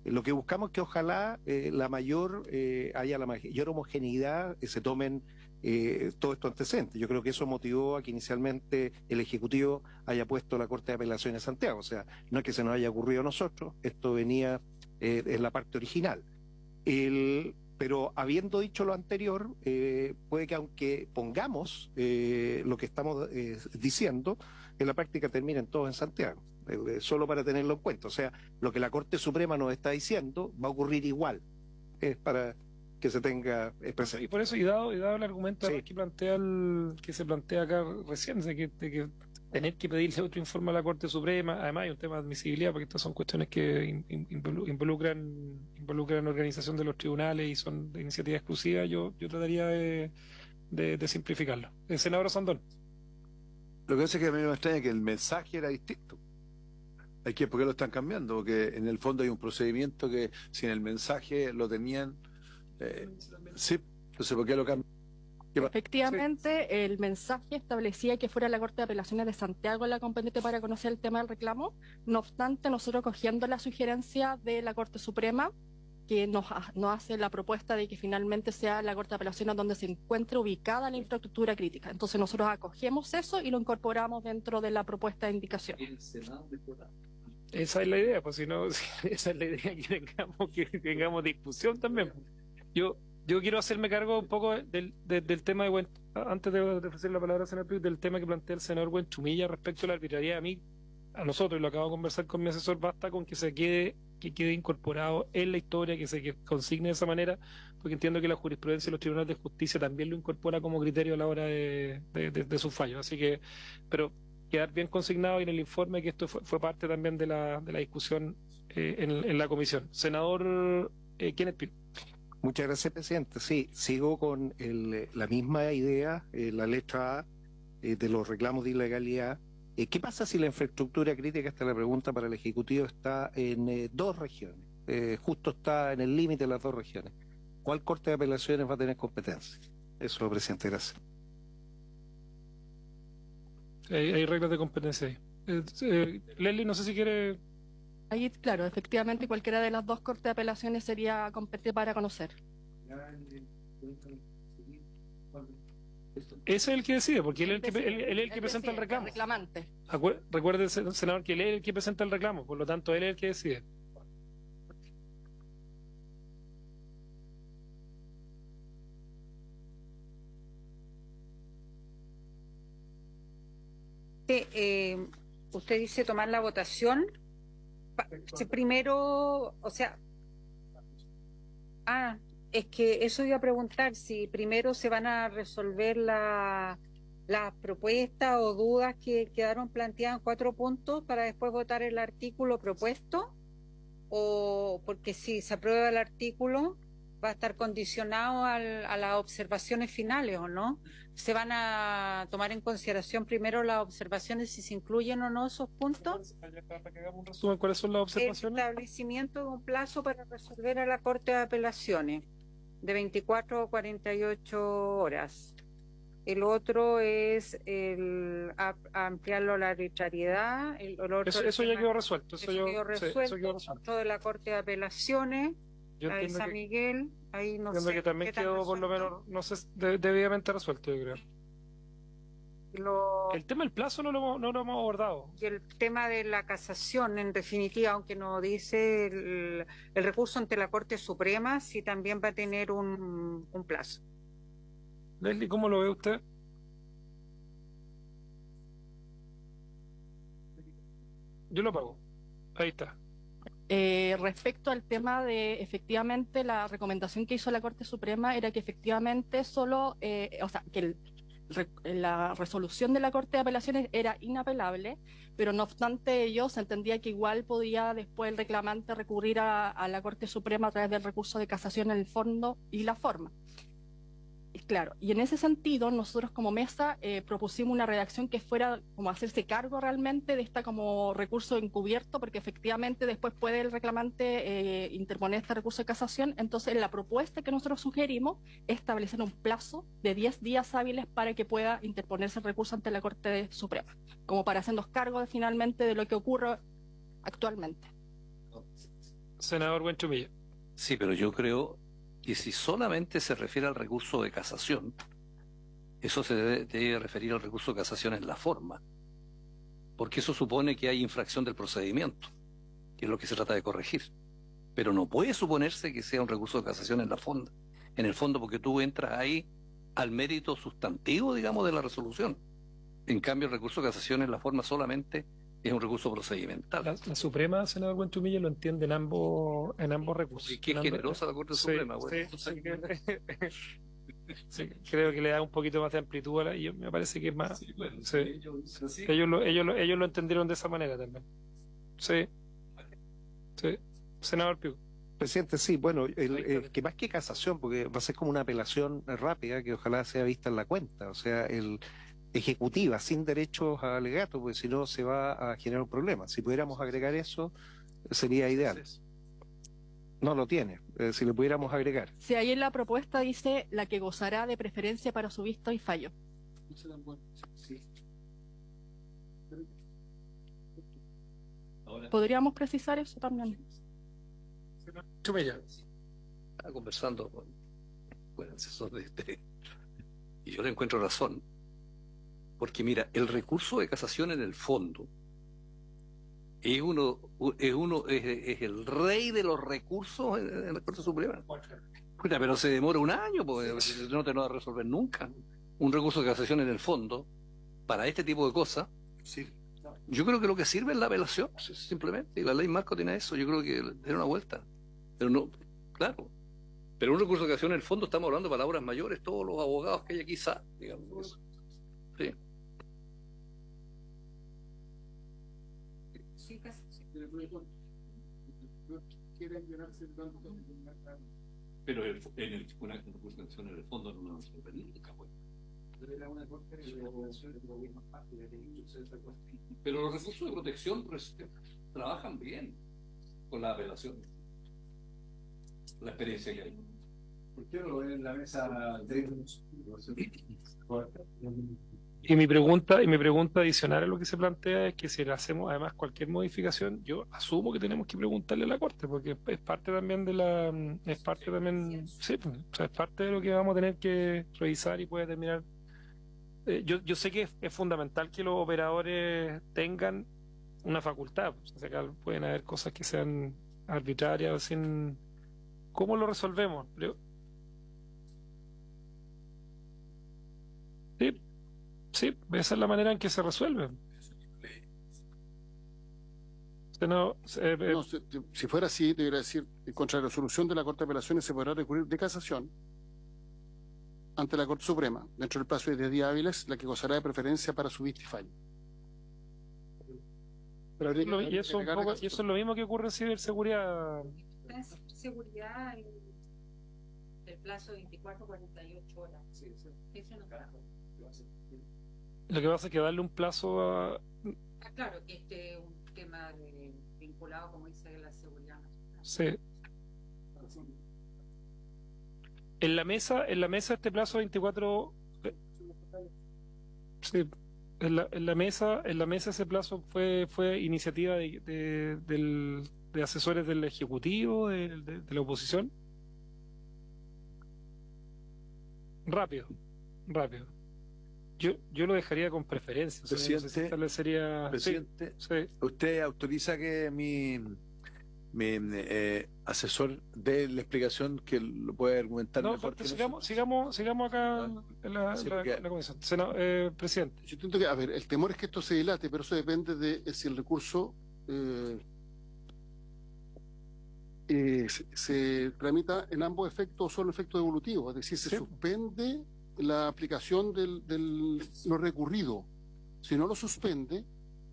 lo que buscamos es que ojalá haya la mayor homogeneidad, se tomen todo esto antecedentes. Yo creo que eso motivó a que inicialmente el Ejecutivo haya puesto la Corte de Apelaciones de Santiago. O sea, no es que se nos haya ocurrido a nosotros, esto venía en la parte original. Pero habiendo dicho lo anterior, puede que aunque pongamos lo que estamos diciendo, en la práctica terminan todos en Santiago, solo para tenerlo en cuenta. O sea, lo que la Corte Suprema nos está diciendo va a ocurrir igual, es para que se tenga presente. Y por eso, y dado el argumento Sí. que se plantea acá recién, de que tener que pedirle otro informe a la Corte Suprema, además hay un tema de admisibilidad, porque estas son cuestiones que involucran organización de los tribunales y son de iniciativa exclusiva, yo trataría de simplificarlo. El senador Sandón. Lo que pasa es que a mí me extraña que el mensaje era distinto. ¿Por qué lo están cambiando? Porque en el fondo hay un procedimiento que sin el mensaje lo tenían. Sí, entonces ¿por qué lo cambian? Efectivamente, el mensaje establecía que fuera la Corte de Apelaciones de Santiago la competente para conocer el tema del reclamo. No obstante, nosotros cogiendo la sugerencia de la Corte Suprema, que nos hace la propuesta de que finalmente sea la Corte de Apelaciones donde se encuentre ubicada la infraestructura crítica. Entonces nosotros acogemos eso y lo incorporamos dentro de la propuesta de indicación. Esa es la idea, pues si no, esa es la idea, que tengamos discusión también. Yo quiero hacerme cargo un poco del tema antes de ofrecer la palabra al senador Piu, del tema que plantea el senador Buenchumilla respecto a la arbitrariedad. A nosotros, y lo acabo de conversar con mi asesor, basta con que quede incorporado en la historia, que se consigne de esa manera, porque entiendo que la jurisprudencia de los tribunales de justicia también lo incorpora como criterio a la hora de sus fallos. Así que, pero quedar bien consignado y en el informe que esto fue parte también de la discusión en la comisión. Senador Kenneth Piu. Muchas gracias, presidente. Sí, sigo con la misma idea, la letra A de los reclamos de ilegalidad. ¿Qué pasa si la infraestructura crítica, esta es la pregunta para el Ejecutivo, está en dos regiones? Justo está en el límite de las dos regiones. ¿Cuál Corte de Apelaciones va a tener competencia? Eso, presidente, gracias. Hay reglas de competencia ahí. Leslie, no sé si quiere... Ahí, claro, efectivamente cualquiera de las dos Cortes de Apelaciones sería competente para conocer. Ese es el que decide, porque él es el que presenta el reclamo. El reclamante. Recuerde, senador, que él es el que presenta el reclamo, por lo tanto, él es el que decide. Usted dice tomar la votación. Primero, o sea, es que eso iba a preguntar, si primero se van a resolver las propuestas o dudas que quedaron planteadas en 4 puntos para después votar el artículo propuesto, o porque si se aprueba el artículo va a estar condicionado a las observaciones finales, ¿o no? ¿Se van a tomar en consideración primero las observaciones, si se incluyen o no esos puntos? ¿Cuáles son las observaciones? El establecimiento de un plazo para resolver a la Corte de Apelaciones, de 24 a 48 horas. El otro es ampliarlo a la arbitrariedad. Eso ya quedó resuelto. Eso quedó resuelto. Todo de la Corte de Apelaciones. Yo a entiendo San Miguel, ahí no entiendo sé. que también quedó por lo menos, no sé, debidamente resuelto, yo creo. El tema del plazo no lo hemos abordado. Y el tema de la casación, en definitiva, aunque no dice el recurso ante la Corte Suprema, sí también va a tener un plazo. Leslie, ¿cómo lo ve usted? Yo lo pago. Ahí está. Respecto al tema de, efectivamente, la recomendación que hizo la Corte Suprema era que efectivamente solo, o sea, que la resolución de la Corte de Apelaciones era inapelable, pero no obstante ello, se entendía que igual podía después el reclamante recurrir a la Corte Suprema a través del recurso de casación en el fondo y la forma. Claro, y en ese sentido nosotros como mesa propusimos una redacción que fuera como hacerse cargo realmente de esta como recurso encubierto, porque efectivamente después puede el reclamante interponer este recurso de casación. Entonces la propuesta que nosotros sugerimos es establecer un plazo de 10 días hábiles para que pueda interponerse el recurso ante la Corte Suprema, como para hacernos cargo finalmente de lo que ocurre actualmente. Senador Buenchumilla. Sí, pero yo creo que si solamente se refiere al recurso de casación, eso se debe referir al recurso de casación en la forma, porque eso supone que hay infracción del procedimiento, que es lo que se trata de corregir. Pero no puede suponerse que sea un recurso de casación en el fondo, porque tú entras ahí al mérito sustantivo, digamos, de la resolución. En cambio, el recurso de casación en la forma solamente es un recurso procedimental. La Suprema, senador Buentumilla, lo entiende en ambos recursos. Y qué En ambos- generosa la Corte Sí, Suprema, güey. sí, sí, creo que le da un poquito más de amplitud y me parece que es más. Sí. Ellos lo entendieron de esa manera también. Sí, sí. Senador Piu. Presidente, sí, bueno, que más que casación, porque va a ser como una apelación rápida que ojalá sea vista en la cuenta, o sea, ejecutiva, sin derechos a alegato, porque si no se va a generar un problema. Si pudiéramos agregar eso, sería ideal. No lo tiene, si lo pudiéramos agregar. Si ahí en la propuesta dice la que gozará de preferencia para su vista y fallo. ¿Podríamos precisar eso también? Chumella. Estaba conversando con el asesor de este y yo le encuentro razón. Porque mira, el recurso de casación en el fondo es el rey de los recursos en la Corte Suprema. Puta, pero se demora un año, porque no te lo va a resolver nunca. Un recurso de casación en el fondo, para este tipo de cosas, yo creo que lo que sirve es la apelación, simplemente. Y la ley marco tiene eso, yo creo que le da una vuelta. Pero no, claro. Pero un recurso de casación en el fondo estamos hablando de palabras mayores, todos los abogados que hay aquí saben, digamos. Sí. Pero una recurso de casación en el fondo no lo resuelve nunca, pues. Pero los recursos de protección trabajan bien con la apelación. La experiencia que hay. ¿Por qué no lo ven en la mesa de... Y mi pregunta adicional a lo que se plantea es que si le hacemos además cualquier modificación, yo asumo que tenemos que preguntarle a la Corte, porque es parte también sí, o sea, es parte de lo que vamos a tener que revisar y puede terminar. Yo sé que es fundamental que los operadores tengan una facultad, o sea, que pueden haber cosas que sean arbitrarias o sin. ¿Cómo lo resolvemos? Sí. Sí, esa es la manera en que se resuelve. Si fuera así, debería decir, contra la resolución de la Corte de Apelaciones se podrá recurrir de casación ante la Corte Suprema, dentro del plazo de 10 días hábiles, la que gozará de preferencia para su vista y fallo. Y eso es lo mismo que ocurre en ciberseguridad. Seguridad el plazo de 24-48 horas. Eso no carajo. Lo que pasa es que darle un plazo a. Claro, que este es un tema vinculado, como dice, la seguridad nacional. Sí. En la mesa este plazo de 24. Sí. En la mesa ese plazo fue iniciativa de asesores del Ejecutivo, de la oposición. Rápido. Yo lo dejaría con preferencia. Presidente, Sí. ¿usted autoriza que mi asesor dé la explicación que lo puede argumentar No, mejor pero que sigamos acá en la comisión. Presidente. Yo entiendo que, a ver, el temor es que esto se dilate, pero eso depende de si el recurso se tramita en ambos efectos o solo efecto devolutivo, es decir, se suspende la aplicación de lo recurrido. Si no lo suspende,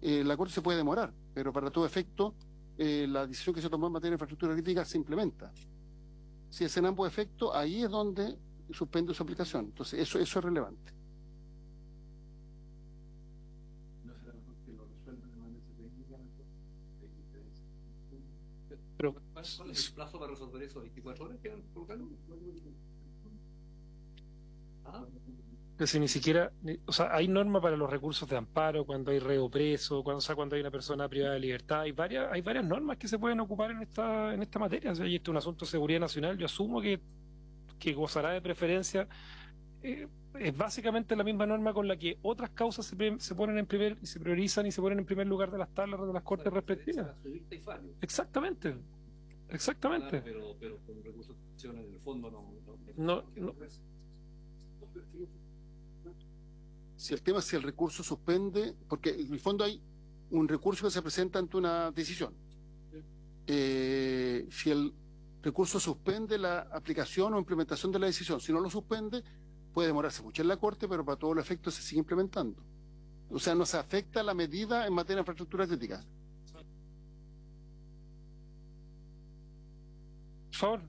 la Corte se puede demorar, pero para todo efecto, la decisión que se tomó en materia de infraestructura crítica se implementa. Si es en ambos efectos, ahí es donde suspende su aplicación. Entonces, eso es relevante. Pero, ¿cuál es el plazo para resolver eso? ¿24 horas quedan colocarlo? que si ni siquiera, o sea, hay normas para los recursos de amparo, cuando hay reo preso, cuando hay una persona privada de libertad, hay varias normas que se pueden ocupar en esta materia. O sea, y esto es un asunto de seguridad nacional, yo asumo que gozará de preferencia. Es básicamente la misma norma con la que otras causas se ponen en primer, y se priorizan y se ponen en primer lugar de las tablas de las cortes respectivas. Exactamente. Pero con recursos de acción en el fondo no. si el recurso suspende, porque en el fondo hay un recurso que se presenta ante una decisión. Si el recurso suspende la aplicación o implementación de la decisión, si no lo suspende, puede demorarse mucho en la Corte, pero para todos los efectos se sigue implementando. O sea, no se afecta la medida en materia de infraestructura crítica. Por favor.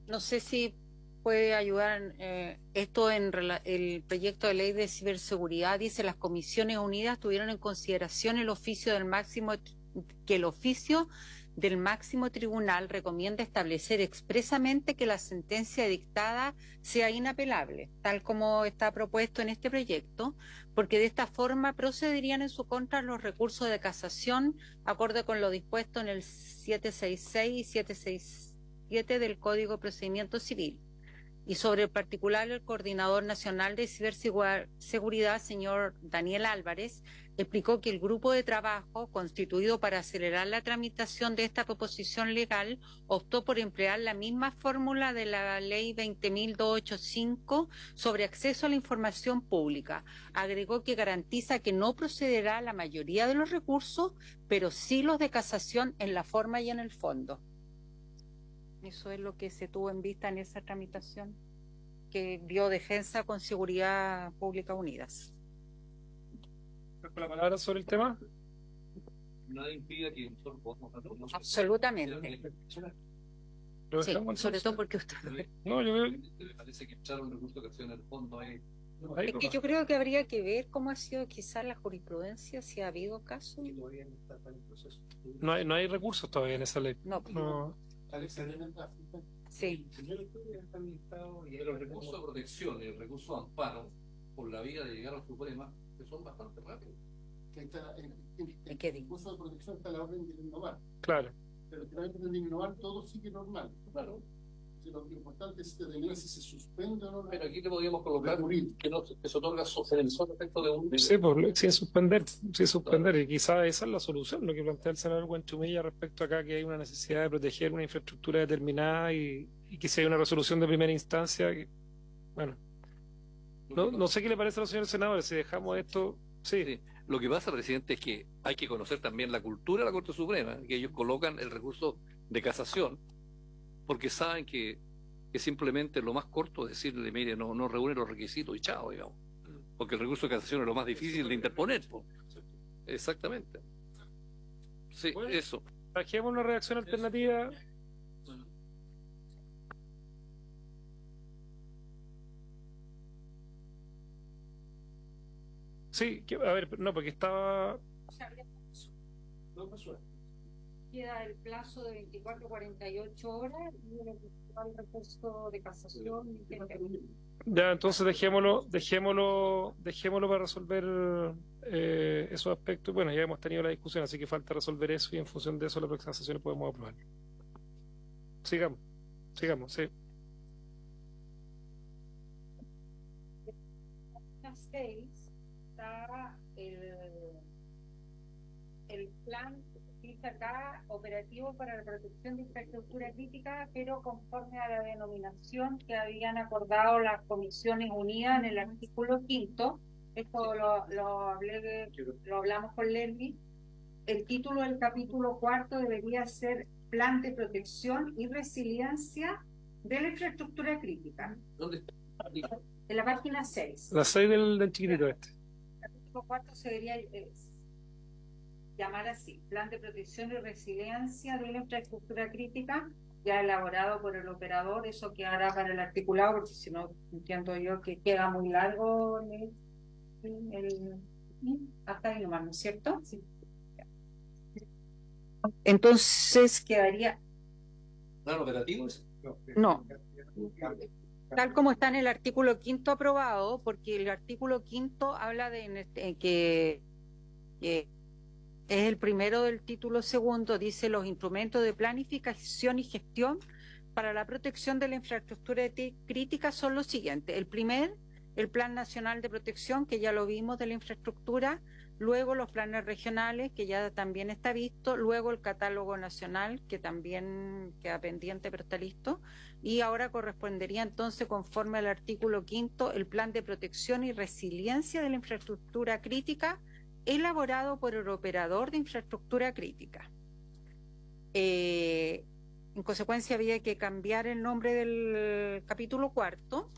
No sé si puede ayudar esto en el proyecto de ley de ciberseguridad. Dice: las Comisiones Unidas tuvieron en consideración el oficio del máximo tribunal recomienda establecer expresamente que la sentencia dictada sea inapelable, tal como está propuesto en este proyecto, porque de esta forma procederían en su contra los recursos de casación, acorde con lo dispuesto en el 766 y 767 del Código de Procedimiento Civil. Y sobre el particular, el Coordinador Nacional de Ciberseguridad, señor Daniel Álvarez, explicó que el grupo de trabajo constituido para acelerar la tramitación de esta proposición legal optó por emplear la misma fórmula de la Ley 20.285 sobre acceso a la información pública. Agregó que garantiza que no procederá la mayoría de los recursos, pero sí los de casación en la forma y en el fondo. Eso es lo que se tuvo en vista en esa tramitación que vio Defensa con Seguridad Pública Unidas. ¿Con la palabra sobre el tema? Nada impide que nosotros podamos hacerlo. Absolutamente. ¿Lo Sí, dejamos, sobre entonces? todo porque usted... No, yo veo... Me parece que echar un recurso que acciona en el fondo ahí. Es que yo creo que habría que ver cómo ha sido quizás la jurisprudencia, si ha habido casos. No hay recursos todavía en esa ley. No, No. sí. Pero el recurso de protección y el recurso de amparo por la vía de llegar al Suprema, que son bastante rápidos. ¿Qué El recurso de protección está a la orden de innovar, Claro. pero que la orden de innovar todo sigue normal. Claro. Lo importante es determinar si se suspende o no. Pero aquí te podríamos colocar que no que se otorga en el solo efecto de un. Sí, pues, sin suspender, y quizás esa es la solución, lo que plantea el senador Guanchumilla respecto acá, que hay una necesidad de proteger una infraestructura determinada y que si hay una resolución de primera instancia, bueno, no sé qué le parece a los señores senadores, si dejamos esto, sí. Lo que pasa, presidente, es que hay que conocer también la cultura de la Corte Suprema, que ellos colocan el recurso de casación, porque saben que simplemente lo más corto es decirle, mire, no reúne los requisitos y chao, digamos. Porque el recurso de casación es lo más difícil de interponer. Po. Exactamente. Sí, Bueno. eso. Trajemos una reacción alternativa. Sí, a ver, no, porque estaba... Queda el plazo de 24 a 48 horas y el recurso de casación. Ya, entonces dejémoslo para resolver esos aspectos. Bueno, ya hemos tenido la discusión, así que falta resolver eso y en función de eso la próxima sesión podemos aprobar. Sigamos, sí. En 6 está el plan acá operativo para la protección de infraestructura crítica, pero conforme a la denominación que habían acordado las Comisiones Unidas en el artículo 5. Esto lo hablamos con Lerby. El título del capítulo 4 debería ser Plan de Protección y Resiliencia de la Infraestructura Crítica. ¿Dónde está? En la página 6. La 6 del chiquitito este. El capítulo 4 se debería llamar así: Plan de Protección y Resiliencia de la Infraestructura Crítica, ya elaborado por el operador. Eso quedará para el articulado, porque si no, entiendo yo que queda muy largo hasta ahí nomás, ¿no es cierto? Sí. Entonces quedaría... ¿Plan operativo? No. Tal como está en el artículo 5 aprobado, porque el artículo 5 habla de que es el primero del título segundo, dice: los instrumentos de planificación y gestión para la protección de la infraestructura crítica son los siguientes. El Plan Nacional de Protección, que ya lo vimos, de la infraestructura. luego los planes regionales, que ya también está visto, luego el catálogo nacional, que también queda pendiente pero está listo, y ahora correspondería entonces, conforme al artículo 5º, el plan de protección y resiliencia de la infraestructura crítica elaborado por el operador de infraestructura crítica. En consecuencia había que cambiar el nombre del capítulo 4.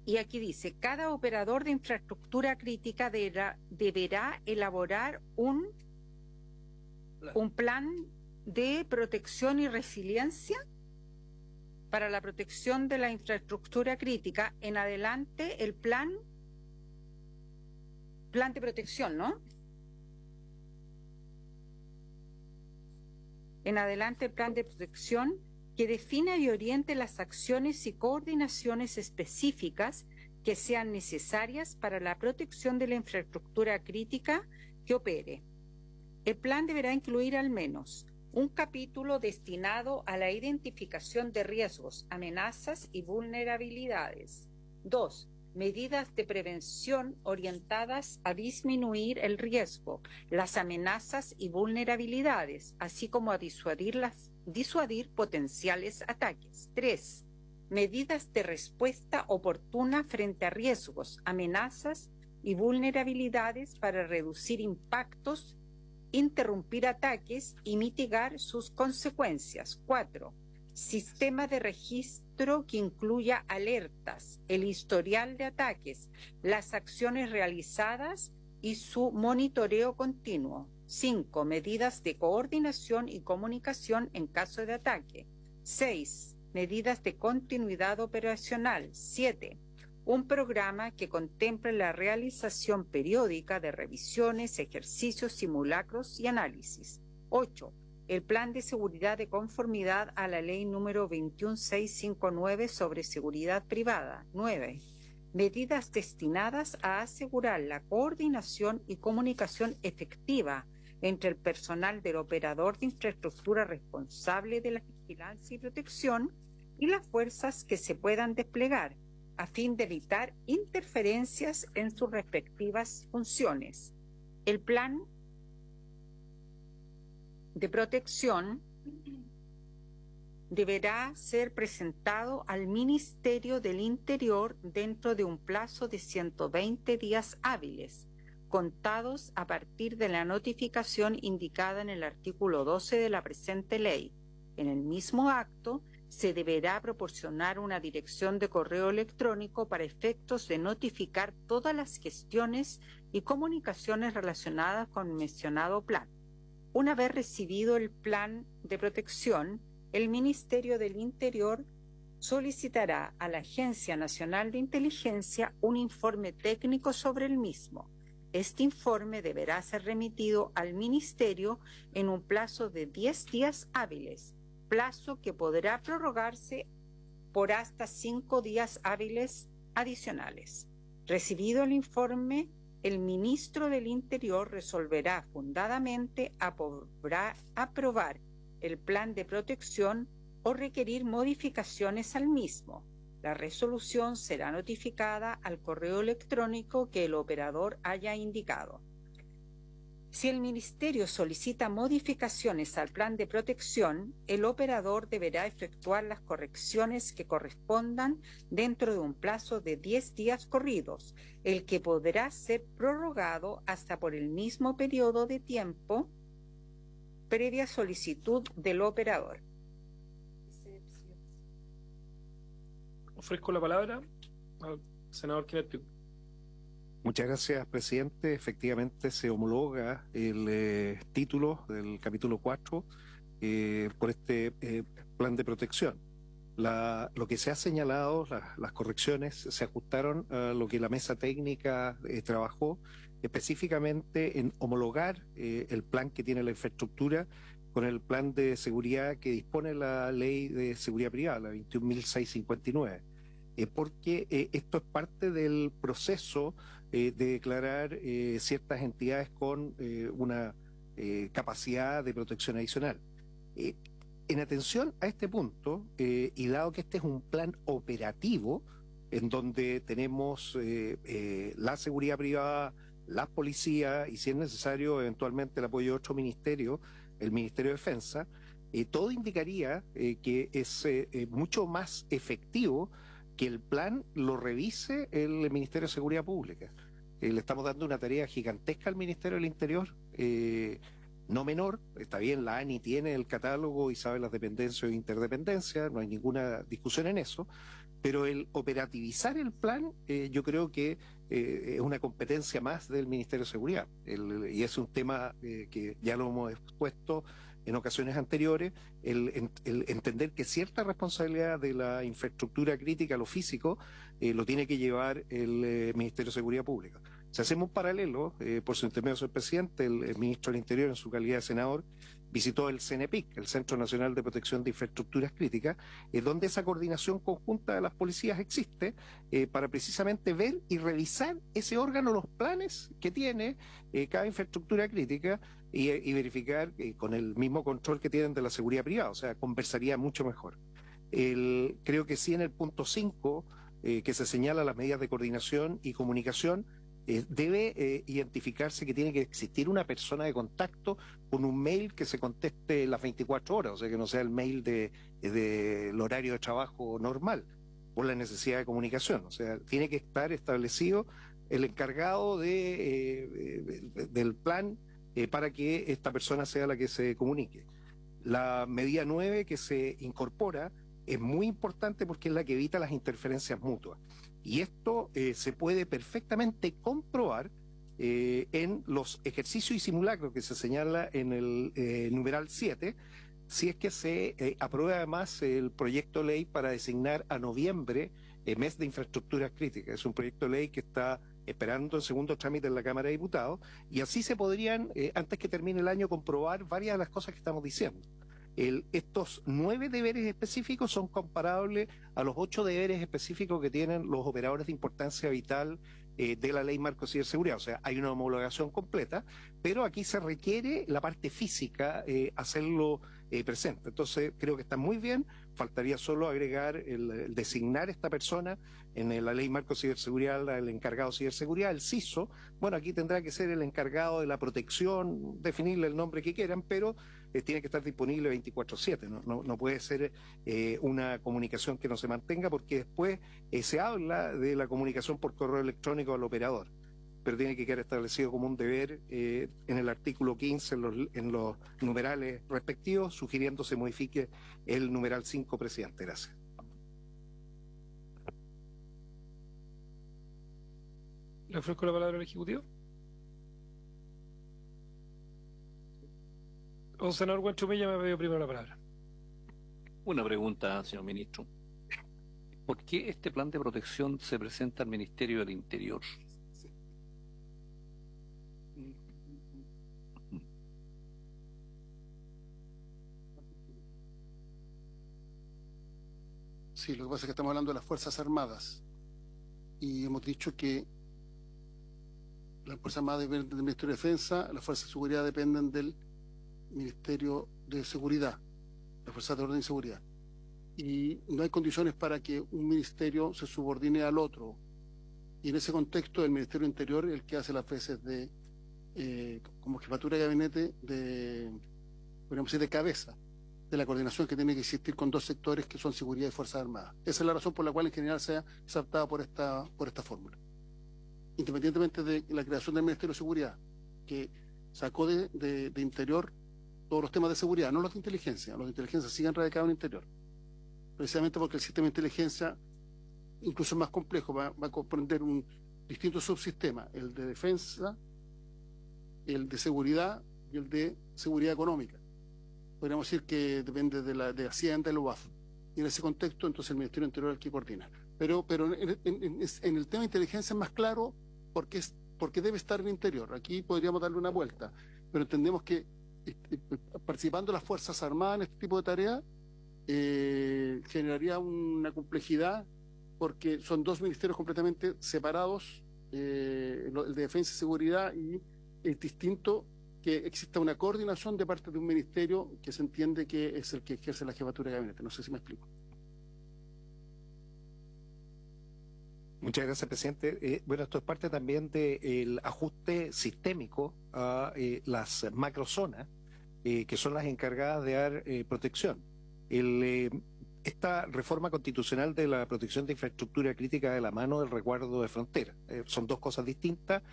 Y aquí dice, cada operador de infraestructura crítica deberá elaborar un plan de protección y resiliencia para la protección de la infraestructura crítica. En adelante el plan de protección, ¿no? En adelante el plan de protección que defina y oriente las acciones y coordinaciones específicas que sean necesarias para la protección de la infraestructura crítica que opere. El plan deberá incluir al menos un capítulo destinado a la identificación de riesgos, amenazas y vulnerabilidades. 2. Medidas de prevención orientadas a disminuir el riesgo, las amenazas y vulnerabilidades, así como a disuadir potenciales ataques. 3. Medidas de respuesta oportuna frente a riesgos, amenazas y vulnerabilidades para reducir impactos, interrumpir ataques y mitigar sus consecuencias. 4. Sistema de registro que incluya alertas, el historial de ataques, las acciones realizadas y su monitoreo continuo. 5. Medidas de coordinación y comunicación en caso de ataque. 6. Medidas de continuidad operacional. 7. Un programa que contemple la realización periódica de revisiones, ejercicios, simulacros y análisis. 8. El plan de seguridad de conformidad a la ley número 21659 sobre seguridad privada. 9. Medidas destinadas a asegurar la coordinación y comunicación efectiva entre el personal del operador de infraestructura responsable de la vigilancia y protección y las fuerzas que se puedan desplegar a fin de evitar interferencias en sus respectivas funciones. El plan de protección deberá ser presentado al Ministerio del Interior dentro de un plazo de 120 días hábiles, contados a partir de la notificación indicada en el artículo 12 de la presente ley. En el mismo acto, se deberá proporcionar una dirección de correo electrónico para efectos de notificar todas las gestiones y comunicaciones relacionadas con el mencionado plan. Una vez recibido el plan de protección, el Ministerio del Interior solicitará a la Agencia Nacional de Inteligencia un informe técnico sobre el mismo. Este informe deberá ser remitido al Ministerio en un plazo de 10 días hábiles, plazo que podrá prorrogarse por hasta 5 días hábiles adicionales. Recibido el informe, el ministro del Interior resolverá fundadamente aprobar el plan de protección o requerir modificaciones al mismo. La resolución será notificada al correo electrónico que el operador haya indicado. Si el ministerio solicita modificaciones al plan de protección, el operador deberá efectuar las correcciones que correspondan dentro de un plazo de 10 días corridos, el que podrá ser prorrogado hasta por el mismo periodo de tiempo previa solicitud del operador. Ofrezco la palabra al senador Kenneth Piu. Muchas gracias, presidente. Efectivamente, se homologa el título del capítulo 4 por este plan de protección. Lo que se ha señalado, las correcciones, se ajustaron a lo que la mesa técnica trabajó, específicamente en homologar el plan que tiene la infraestructura con el plan de seguridad que dispone la ley de seguridad privada, la 21.659. Porque esto es parte del proceso de declarar ciertas entidades con una capacidad de protección adicional. En atención a este punto, y dado que este es un plan operativo, en donde tenemos la seguridad privada las policías y si es necesario eventualmente el apoyo de otro ministerio, el Ministerio de Defensa, todo indicaría que es mucho más efectivo que el plan lo revise el Ministerio de Seguridad Pública. Le estamos dando una tarea gigantesca al Ministerio del Interior, no menor. Está bien, la ANI tiene el catálogo y sabe las dependencias e interdependencias, no hay ninguna discusión en eso, pero el operativizar el plan yo creo que es una competencia más del Ministerio de Seguridad. Y es un tema que ya lo hemos expuesto en ocasiones anteriores, el entender que cierta responsabilidad de la infraestructura crítica, lo físico, lo tiene que llevar el Ministerio de Seguridad Pública. Si hacemos un paralelo, por su intermedio, señor presidente, el ministro del Interior, en su calidad de senador, visitó el CNPIC, el Centro Nacional de Protección de Infraestructuras Críticas, donde esa coordinación conjunta de las policías existe para precisamente ver y revisar ese órgano, los planes que tiene cada infraestructura crítica y verificar con el mismo control que tienen de la seguridad privada, o sea, conversaría mucho mejor. Creo que sí, en el punto 5, que se señala las medidas de coordinación y comunicación, debe identificarse que tiene que existir una persona de contacto con un mail que se conteste las 24 horas, o sea, que no sea el mail del horario de trabajo normal, por la necesidad de comunicación. O sea, tiene que estar establecido el encargado del plan para que esta persona sea la que se comunique. La medida 9 que se incorpora es muy importante porque es la que evita las interferencias mutuas. Y esto se puede perfectamente comprobar en los ejercicios y simulacros que se señala en el numeral 7, si es que se aprueba además el proyecto de ley para designar a noviembre mes de infraestructuras críticas. Es un proyecto de ley que está esperando el segundo trámite en la Cámara de Diputados, y así se podrían, antes que termine el año, comprobar varias de las cosas que estamos diciendo. Estos 9 deberes específicos son comparables a los 8 deberes específicos que tienen los operadores de importancia vital de la Ley Marco de Ciberseguridad. O sea, hay una homologación completa, pero aquí se requiere la parte física, hacerlo presente. Entonces, creo que está muy bien. Faltaría solo agregar el designar esta persona en la Ley Marco de Ciberseguridad, el encargado de ciberseguridad, el CISO. Bueno, aquí tendrá que ser el encargado de la protección, definirle el nombre que quieran, pero tiene que estar disponible 24/7. No puede ser una comunicación que no se mantenga, porque después se habla de la comunicación por correo electrónico al operador, pero tiene que quedar establecido como un deber en el artículo 15, en los numerales respectivos, sugiriendo se modifique el numeral 5, presidente. Gracias. Le ofrezco la palabra al Ejecutivo. O senador Guanchumilla me ha pedido primero la palabra. Una pregunta, señor ministro. ¿Por qué este plan de protección se presenta al Ministerio del Interior? Sí, lo que pasa es que estamos hablando de las Fuerzas Armadas y hemos dicho que las Fuerzas Armadas dependen del Ministerio de Defensa, las Fuerzas de Seguridad dependen del Ministerio de Seguridad, las Fuerzas de Orden y Seguridad. Y no hay condiciones para que un ministerio se subordine al otro. Y en ese contexto, el Ministerio del Interior es el que hace las veces de, como jefatura de gabinete, podríamos decir, de cabeza de la coordinación que tiene que existir con 2 sectores que son seguridad y Fuerzas Armadas. Esa es la razón por la cual en general se ha optado por esta fórmula. Independientemente de la creación del Ministerio de Seguridad, que sacó de Interior todos los temas de seguridad, no los de inteligencia. Los de inteligencia siguen radicados en Interior, precisamente porque el sistema de inteligencia incluso es más complejo, va a comprender un distinto subsistema, el de defensa, el de seguridad y el de seguridad económica. Podríamos decir que depende de Hacienda y la UAF. Y en ese contexto, entonces el Ministerio del Interior es el que coordina. Pero en el tema de inteligencia es más claro porque debe estar en el Interior. Aquí podríamos darle una vuelta, pero entendemos que participando las Fuerzas Armadas en este tipo de tareas generaría una complejidad, porque son 2 ministerios completamente separados, el de Defensa y Seguridad, y es distinto que exista una coordinación de parte de un ministerio que se entiende que es el que ejerce la jefatura de gabinete. No sé si me explico. Muchas gracias, presidente. Bueno, esto es parte también del ajuste sistémico a las macrozonas, que son las encargadas de dar protección. Esta reforma constitucional de la protección de infraestructura crítica de la mano del resguardo de fronteras. Son dos cosas distintas,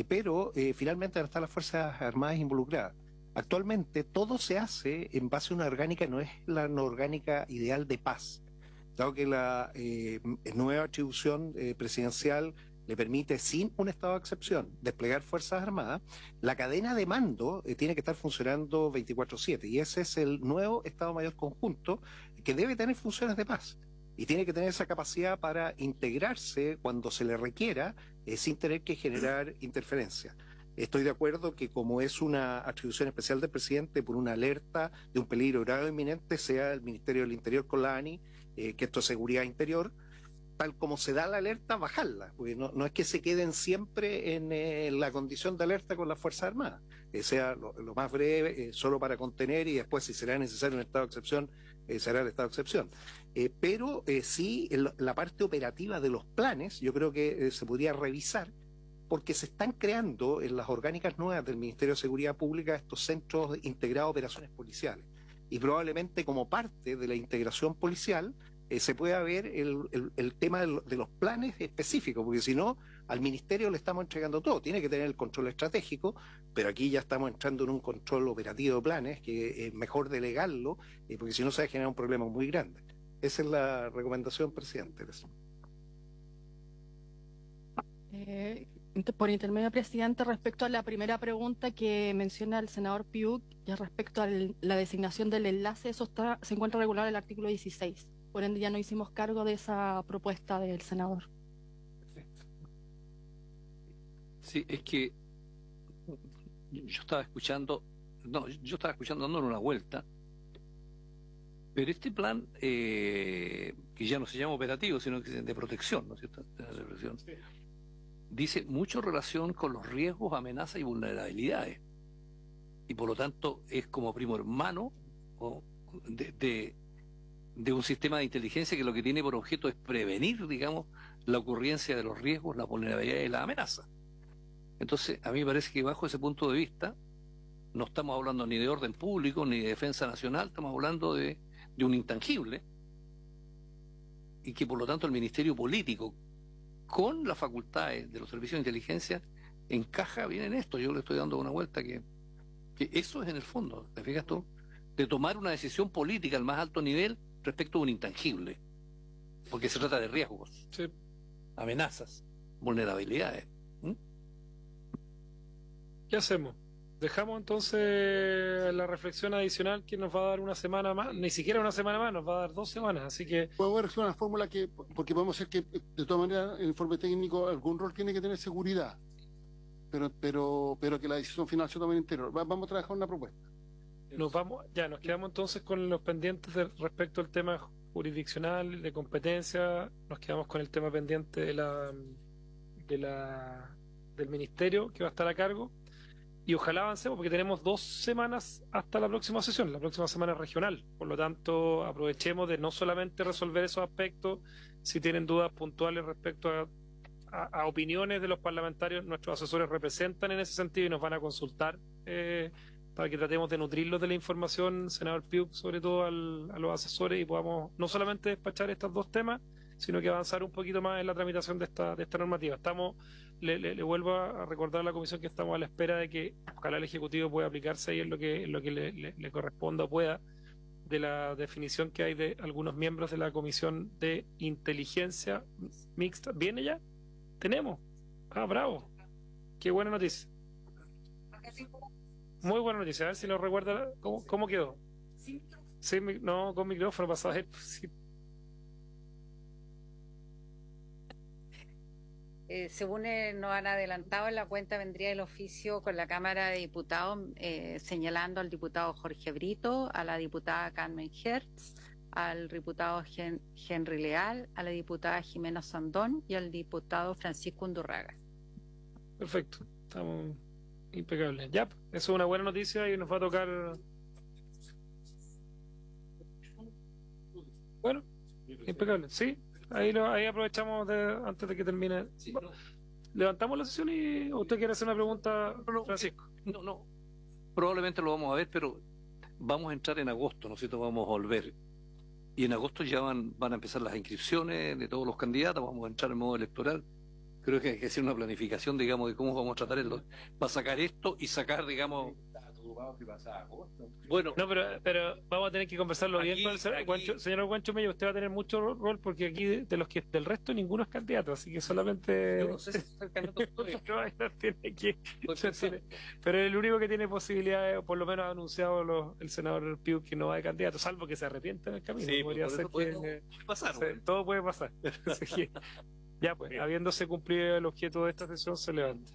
pero finalmente están las Fuerzas Armadas involucradas. Actualmente todo se hace en base a una orgánica, no es la orgánica ideal de paz, dado que la nueva atribución presidencial le permite, sin un estado de excepción, desplegar Fuerzas Armadas. La cadena de mando tiene que estar funcionando 24/7 y ese es el nuevo Estado Mayor Conjunto que debe tener funciones de paz y tiene que tener esa capacidad para integrarse cuando se le requiera sin tener que generar interferencia. Estoy de acuerdo que como es una atribución especial del presidente por una alerta de un peligro grave o inminente, sea el Ministerio del Interior con la ANI, que esto es seguridad interior, tal como se da la alerta, bajarla, porque no es que se queden siempre en la condición de alerta con las Fuerzas Armadas, sea lo más breve, solo para contener y después si será necesario un estado de excepción, será el estado de excepción. Pero sí, la parte operativa de los planes, yo creo que se podría revisar, porque se están creando en las orgánicas nuevas del Ministerio de Seguridad Pública estos centros integrados de operaciones policiales. Y probablemente como parte de la integración policial se pueda ver el tema de los planes específicos, porque si no, al Ministerio le estamos entregando todo. Tiene que tener el control estratégico, pero aquí ya estamos entrando en un control operativo de planes que es mejor delegarlo, porque si no se va a generar un problema muy grande. Esa es la recomendación, presidente. Por intermedio, presidente, respecto a la primera pregunta que menciona el senador Piuk, y respecto a la designación del enlace, eso se encuentra regulado en el artículo 16. Por ende, ya no hicimos cargo de esa propuesta del senador. Sí, es que yo estaba escuchando dándole una vuelta, pero este plan, que ya no se llama operativo, sino que es de protección, ¿no es cierto? De la protección, sí, dice mucho relación con los riesgos, amenazas y vulnerabilidades. Y por lo tanto es como primo hermano de un sistema de inteligencia que lo que tiene por objeto es prevenir, digamos, la ocurrencia de los riesgos, la vulnerabilidad y la amenaza. Entonces, a mí me parece que bajo ese punto de vista no estamos hablando ni de orden público ni de defensa nacional, estamos hablando de un intangible, y que por lo tanto el Ministerio Político, con las facultades de los servicios de inteligencia, encaja bien en esto. Yo le estoy dando una vuelta que eso es en el fondo, ¿te fijas tú? De tomar una decisión política al más alto nivel respecto a un intangible, porque se trata de riesgos, sí, amenazas, vulnerabilidades. ¿Qué hacemos? ¿Dejamos entonces la reflexión adicional que nos va a dar una semana más? Ni siquiera una semana más, nos va a dar 2 semanas, así que... Podemos ver una fórmula porque podemos hacer que, de todas maneras, el informe técnico, algún rol tiene que tener seguridad, pero que la decisión final se tome en interior. Vamos a trabajar una propuesta. Nos quedamos entonces con los pendientes respecto al tema jurisdiccional, de competencia, nos quedamos con el tema pendiente del ministerio que va a estar a cargo, y ojalá avancemos porque tenemos 2 semanas hasta la próxima sesión, la próxima semana regional. Por lo tanto, aprovechemos de no solamente resolver esos aspectos. Si tienen dudas puntuales respecto a opiniones de los parlamentarios, nuestros asesores representan en ese sentido y nos van a consultar para que tratemos de nutrirlos de la información, senador Piuk, sobre todo a los asesores, y podamos no solamente despachar estos 2 temas, sino que avanzar un poquito más en la tramitación de esta normativa. Le vuelvo a recordar a la comisión que estamos a la espera de que ojalá el Ejecutivo pueda aplicarse ahí en lo que le corresponda o pueda, de la definición que hay de algunos miembros de la Comisión de Inteligencia Mixta. ¿Viene ya? ¿Tenemos? Ah, bravo. Qué buena noticia. Muy buena noticia. A ver si nos recuerda cómo quedó. Sí, no, con micrófono para saber. Sí. Según nos han adelantado, en la cuenta vendría el oficio con la Cámara de Diputados, señalando al diputado Jorge Brito, a la diputada Carmen Hertz, al diputado Henry Leal, a la diputada Jimena Sandón y al diputado Francisco Undurraga. Perfecto, estamos impecables. Ya, eso es una buena noticia y nos va a tocar... Bueno, impecable, sí. ahí aprovechamos antes de que termine. Sí, ¿Levantamos la sesión y usted quiere hacer una pregunta, Francisco? no, probablemente lo vamos a ver, pero vamos a entrar en agosto, ¿no es cierto? Vamos a volver. Y en agosto ya van a empezar las inscripciones de todos los candidatos, vamos a entrar en modo electoral. Creo que hay que hacer una planificación, digamos, de cómo vamos a tratar para sacar esto y sacar, digamos... Bueno, No, pero vamos a tener que conversarlo bien con el señor Guancho Mella. Usted va a tener mucho rol porque aquí del resto ninguno es candidato, así que solamente... yo no sé si es el candidato tiene que... Pero el único que tiene posibilidades, por lo menos ha anunciado el senador Piu que no va de candidato, salvo que se arrepienta en el camino. Sí, podría ser puede pasar. todo puede pasar. Así que, ya pues, habiéndose cumplido el objeto de esta sesión, se levanta.